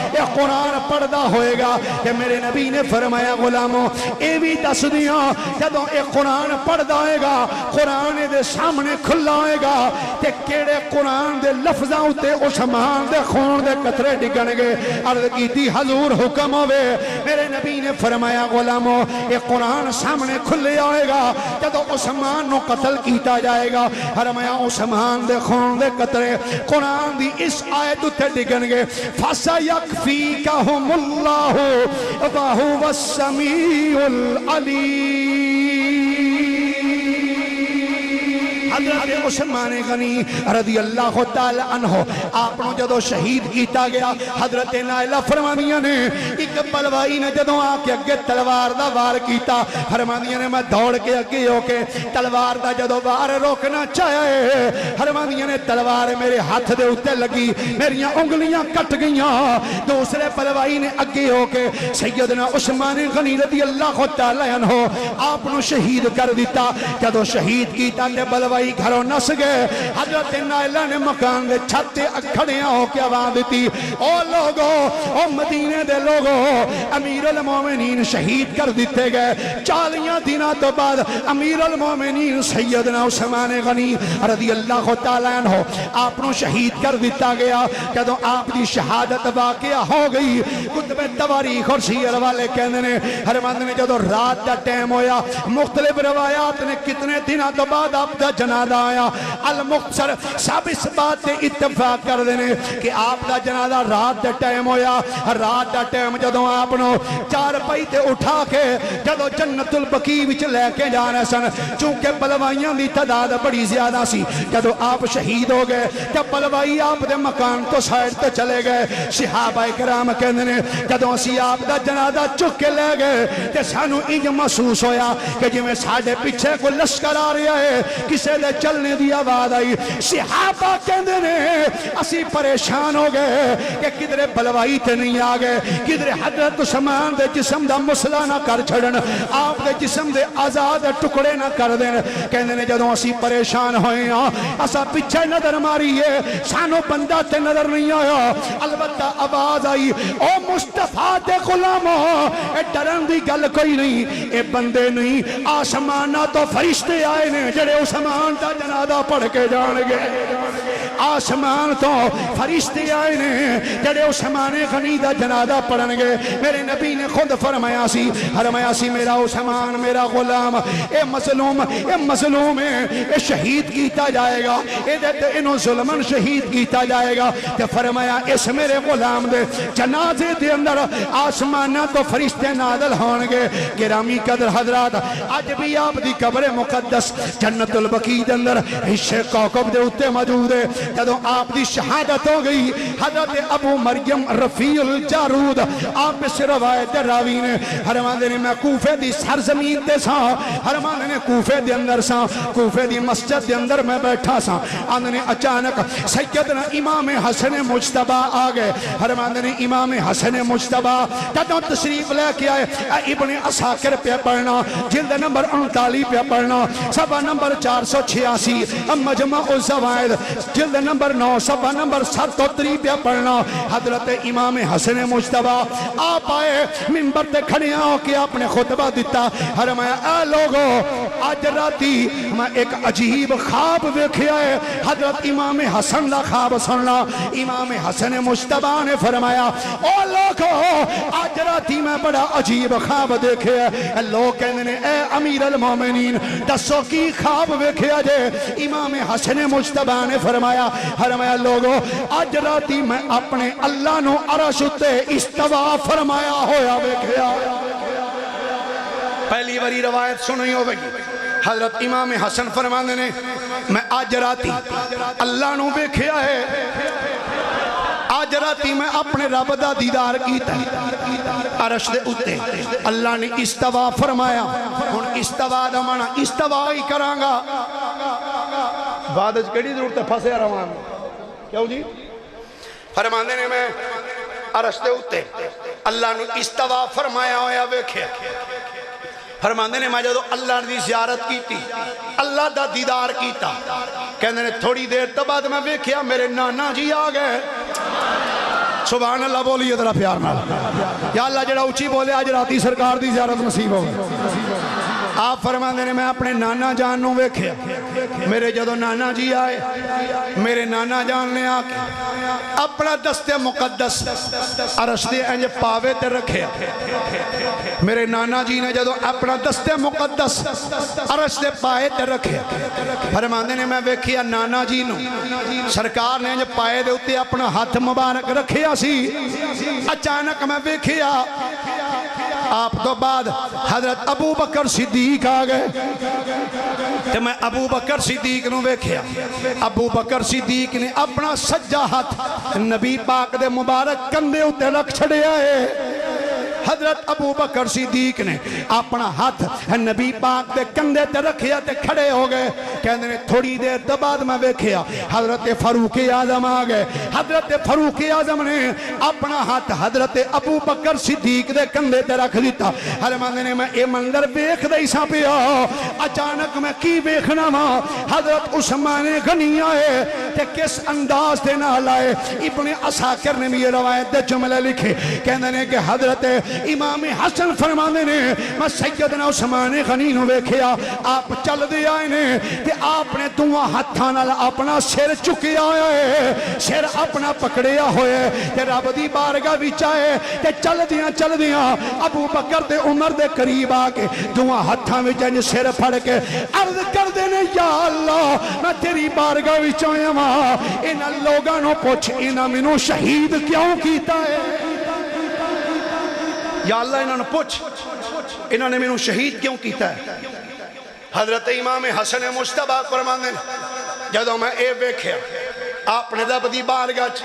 ایک قرآن پڑھدا ہوئے گا کہ میرے نبی نے فرمایا غلاموں اے بھی دس دیاں جدوں ایک قرآن پڑھدا ہوئے گا قرآن دے سامنے کھلا ہوئے گا تے کیڑے قرآن دے لفظاں اُتے عثمان دے خون دے قطرے ڈگن گے عرض کیتی حضور حکم ہوئے میرے نبی نے فرمایا غلاموں ایک قرآن سامنے کھلے آئے گا جدو عثمان نو قتل کیتا جائے گا فرمایا عثمان دے خون دے قطرے قرآن دی اس آیت تے ڈگن گے فَسَيَكْفِيكَهُمُ اللَّهُ وَهُوَ السَّمِيعُ الْعَلِيمُ حضرت عثمان غنی رضی اللہ تعالی عنہ آپ نو جدو شہید کیتا گیا حضرت نائلہ فرمانیاں نے ایک بلوائی نے جدو آکے اگے تلوار دا وار کیتا فرمانیاں نے میں دوڑ کے اگے ہو کے تلوار دا جدو وار روکنا چاہے فرمانیاں نے تلوار میرے ہاتھ دے اتے لگی میریاں انگلیاں کٹ گئیاں دوسرے بلوائی نے اگے ہو کے سیدنا عثمان غنی رضی اللہ تعالی عنہ آپ نو شہید کر دیتا جدو شہید کیتا تے بلوائی گھروں نس گئے حضرت نائلہ نے مکان دے چھتے کھڑیاں ہو کے آواز دیتی او لوگو او مدینے دے لوگو امیر المومنین شہید کر دیتے گئے 40 دنوں تو بعد امیر المومنین سیدنا عثمان غنی رضی اللہ تعالیٰ عنہ آپ نو شہید کر دیتا گیا جدو آپ دی شہادت واقعہ ہو گئی کتب تواریخ اور سیر والے کہنے نے ہر مند نے جدو رات دا ٹائم ہویا مختلف روایات نے کتنے دنوں تو بعد آپ دا جنازہ آیا المختصر سب اس بات تے اتفاق کر دینے کہ آپ دا جنازہ رات دا ٹائم ہویا رات دا ٹائم جدوں آپ نو چار پائی تے اٹھا کے جدو جنت البقیع وچ لے کے جانے سن چونکہ بلوائیاں دی تعداد بڑی زیادہ سی جدو آپ شہید ہو گئے جب بلوائی آپ دے مکان تو سائڈ تے چلے گئے صحابہ کرام کہندے نے جدوں اسی آپ دا جنازہ چک کے لے گئے تے سانو انج محسوس ہویا کہ جویں ساڈے پیچھے کوئی لشکر آ رہا ہے کسے دے چلنے دی آواز آئی صحابہ کہندے نے اسی پریشان ہو گئے کہ کدھر بلوائی تے نہیں آ گئے کدھر حضرت عثمان دے جسم دا مسئلہ نہ کر چھڑن آپ دے جسم دے آزاد ٹکڑے نہ کر دین کہندے نے جدوں اسی پریشان ہوئے ہاں اسا پیچھے نظر ماری ہے سانو بندہ تے نظر نہیں آیا البتہ آواز آئی او مصطفیٰ دے غلاموں اے ڈرن دی گل کوئی نہیں اے بندے نہیں آسمانہ تو فرشتے آئے نے جڑے عثمان دا جنازہ پڑھ کے جان گے آسمان تو فرشتے آئے نے جڑے عثمان غنی دا جنازہ پڑھن گے میرے نبی نے خود فرمایا سی میرا عثمان میرا غلام اے مظلوم ہے اے شہید کیتا جائے گا اے دیتے انہوں ظلمن شہید کیتا جائے گا کہ فرمایا اس میرے غلام دے جنازے دے اندر آسمانہ تو فرشتے نازل ہون گے گرامی قدر حضرات آج بھی آپ دی قبر مقدس جنت البقیع دے اندر حصے کوکب دے اتے موجود ہے جدوں آپ دی شہادت ہو گئی حضرت ابو مریم رفیع الجارود آپ اس روایت راوی نے فرماندے نے میں کوفے دی سرزمین تے سا فرماندے نے کوفے دے اندر سا کوفے دی مسجد دے اندر میں بیٹھا سا آندے نے اچانک سیدنا امام حسن مجتبی آ گئے فرماندے نے امام حسن مجتبی جدوں تشریف لے کے آئے ابن عساکر پہ پڑھنا جلد نمبر 39 پہ پڑھنا صفحہ نمبر 486 مجمع الزوائد جلد نمبر 9 صفحہ نمبر 37 پہ پڑھنا حضرت امام حسن مجتبی آپ آئے منبر تے کھڑے ہو کے اپنے خطبہ دیتا فرمایا اے لوگو آج راتی میں ایک عجیب خواب دیکھیا ہے حضرت امام حسن دا خواب سننا امام حسن مجتبی نے فرمایا او لوگو آج راتی میں بڑا عجیب خواب دیکھے ہے لوگ کہنے اے امیر المومنین دسو کی خواب دیکھیا جے امام حسن مجتبی نے فرمایا لوگو آج راتی میں اپنے اللہ نو عرش تے استوا فرمایا ہویا دیکھیا پہلی باری روایت سنی ہوگی حضرت امام حسن فرمانے نے میں آج راتی اللہ نو دیکھیا ہے آج راتی میں اپنے رب دا دیدار کیتا عرش دے اتے اللہ نے استوا فرمایا ہن استوا دا معنی استوا ہی کرانگا بعد اج کیڑی ضرورت ہے پھسے روان کیوں جی فرماندے نے میں عرش دے اتے اللہ نے استوا فرمایا ہویا ویکھیا فرماندے نے میں جدو اللہ دی زیارت کیتی اللہ دا دیدار کیتا کہندے نے تھوڑی دیر تو بعد میں ویکھیا میرے نانا جی آ گئے سبحان اللہ بولیے ذرا پیار نال یا اللہ جڑا اونچی بولے اج راتی سرکار دی زیارت نصیب ہو آپ فرماندے نے میں اپنے نانا جان نو ویکھیا میرے جدو نانا جی آئے میرے نانا جان نے آ کے اپنا دست مقدس عرش دے انج پاوے تے رکھیا میرے نانا جی نے جدو اپنا دست مقدس عرش دے پائے تے رکھیا فرماندے نے میں ویکھیا نانا جی نو سرکار نے انج پائے دے اتے اپنا ہاتھ مبارک رکھیا سی اچانک میں ویکھیا آپ تو بعد حضرت ابو بکر صدیق آ گئے تے میں ابو بکر صدیق نو ویکھیا ابو بکر صدیق نے اپنا سجا ہاتھ نبی پاک دے مبارک کندھے اتے رکھ چھڑیا ہے حضرت ابو بکر صدیق نے اپنا ہاتھ نبی پاک دے کندھے تے رکھیا تے کھڑے ہو گئے کہندے نے تھوڑی دیر تو بعد میں ویکھیا حضرت فاروق اعظم آ گئے حضرت فاروق اعظم نے اپنا ہاتھ حضرت ابو بکر صدیق دے کندھے تے رکھ دیتا فرماندے نے میں اے منظر ویکھدا ہی سا پیا اچانک میں کی ویکھنا وا حضرت عثمان غنی آئے تے کس انداز دے نال آئے ابن عساکر نے بھی یہ روایت دے جملے لکھے کہندے نے کہ حضرت امام حسن فرماندے نے میں سیدنا عثمان غنی نو ویکھیا آپ چل دے آئے نے تے آپ نے دونوں ہاتھاں نال اپنا سر چکیا ہے سر اپنا پکڑیا ہوئے تے رب دی بارگاہ وچ آئے تے چل دیاں ابو بکر تے عمر دے قریب آ کے دونوں ہاتھاں وچ انج سر پھڑ کے عرض کردے نے یا اللہ میں تیری بارگاہ وچ آیا ہاں انہاں لوگاں نو پوچھ انہاں مینوں شہید کیوں کیتا ہے یا اللہ انہوں نے پوچھ انہوں نے میں شہید کیوں کیتا ہے حضرت امام حسن مجتبی فرماندے جدوں میں اے ویکھیا آپ نے رب دی بارگاہ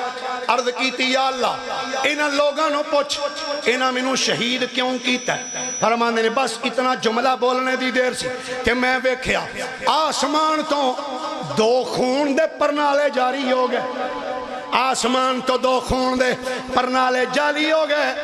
عرض کیتی یا اللہ انہاں لوگاں نو پوچھ انہاں مینوں شہید کیوں کیتا ہے فرماندے نے بس اتنا جملہ بولنے دی دیر سی کہ میں ویکھیا آسمان تو دو خون دے پرنالے جاری ہو گئے آسمان تو دو خون دے پرنالے جاری ہو گئے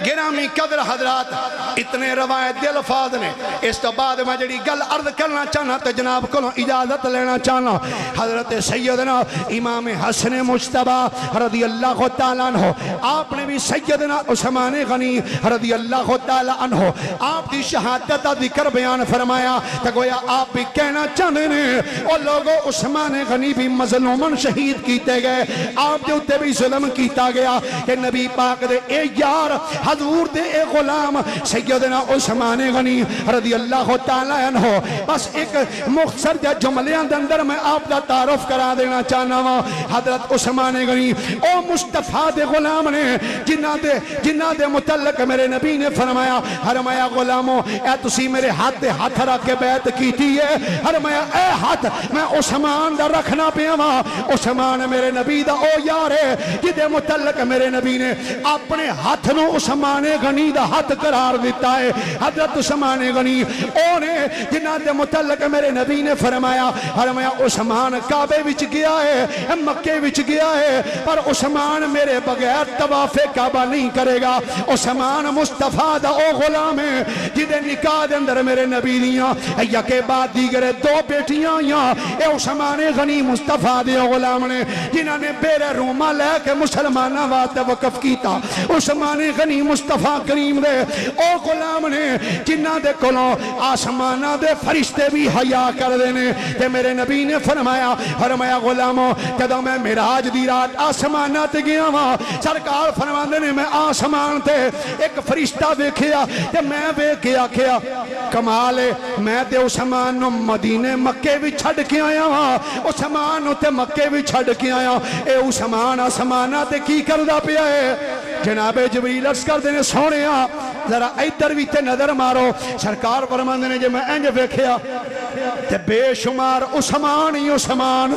گرامی قدر حضرات اتنے روایت دے الفاظ نے اس تو بعد میں جڑی گل عرض کرنا چاہنا تو جناب کو اجازت لینا چاہنا حضرت سیدنا امام حسن مجتبی رضی اللہ تعالیٰ عنہ آپ نے بھی سیدنا عثمان غنی رضی اللہ تعالیٰ عنہ آپ دی شہادت دا ذکر بیان فرمایا تو گویا آپ بھی کہنا چاہنے نے اور لوگوں عثمان غنی بھی مظلومن شہید کیتے گئے آپ دے اتے بھی ظلم کیتا گیا کہ نبی پاک دے اے یار حضور دے اے غلام سیدنا عثمان غنی رضی اللہ تعالیٰ عنہ بس ایک مختصر جا جملیاں دے اندر میں آپ دا تعارف کرا دینا چاہنا ہوں حضرت عثمان غنی او مصطفیٰ دے غلام نے جنہ دے متعلق میرے نبی نے فرمایا غلاموں اے تسی میرے ہاتھ رکھ کے بیعت کیتی ہے فرمایا اے ہاتھ میں عثمان دا رکھنا پیا ہاں عثمان میرے نبی دا او یار ہے جدے متعلق میرے نبی نے اپنے ہاتھ نو عثمان غنی دا ہاتھ قرار دیتا ہے حضرت عثمان غنی او نے جنہ دے متعلق میرے نبی نے فرمایا عثمان کعبے وچ گیا ہے مکے وچ گیا ہے پر عثمان میرے بغیر طواف کعبہ نہیں کرے گا عثمان مصطفیٰ دا او غلام ہے جدے نکاح دے اندر میرے نبی دیاں یکے بعد دیگر دو بیٹیاں اے عثمان غنی مصطفیٰ دے غلام نے جنہاں نے بیر روما لے کے مسلمانہ واسطے وقف کیتا عثمان غنی مصطفیٰ کریم دے او غلام نے جنہ دے کولوں آسمانہ دے فرشتے بھی حیا کر دینے تے میرے نبی نے فرمایا غلاموں جدوں میں معراج دی رات آسمانہ تے گیا ہاں سرکار فرماندے نے میں آسمان تے ایک فرشتہ ویکھیا تے میں ویکھ کے آکھیا کمال ہے میں تے عثمان نو مدینے مکے بھی چھڈ کے آیا ہاں عثمان نو تے مکے بھی چھڈ کے آیا اے عثمان آسمانہ تے کی کردا پیا ہے جناب جبریل عرض کر دینے سونے ذرا ادھر بھی تے نظر مارو سرکار فرماندے نے جے میں انج ویکھیا تے بے شمار عثمان ہی عثمان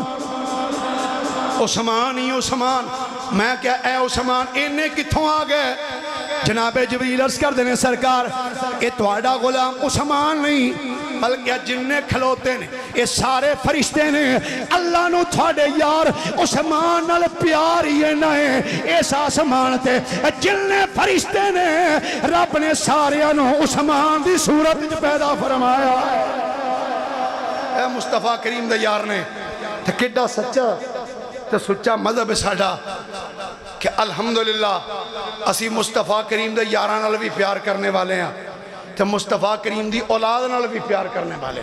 میں کیا اے عثمان انہیں کتھوں آ گئے جناب جبریل عرض کر دینے سرکار اے تواڈا غلام عثمان نہیں بلکہ جننے کھلوتے نے یہ سارے فرشتے نے اللہ نو تھوڑے یار عثمان نال پیار ہی نہ ہے اس آسمان تے جننے فرشتے نے رب نے سارے نو عثمان دی صورت وچ پیدا فرمایا اے مصطفیٰ کریم دے یار نے تے کڈا سچا تے سچا مذہب ہے ساڈا کہ الحمدللہ اسی مصطفیٰ کریم دے یاراں نال بھی پیار کرنے والے ہیں تے مصطفیٰ کریم دی اولاد نال بھی پیار کرنے والے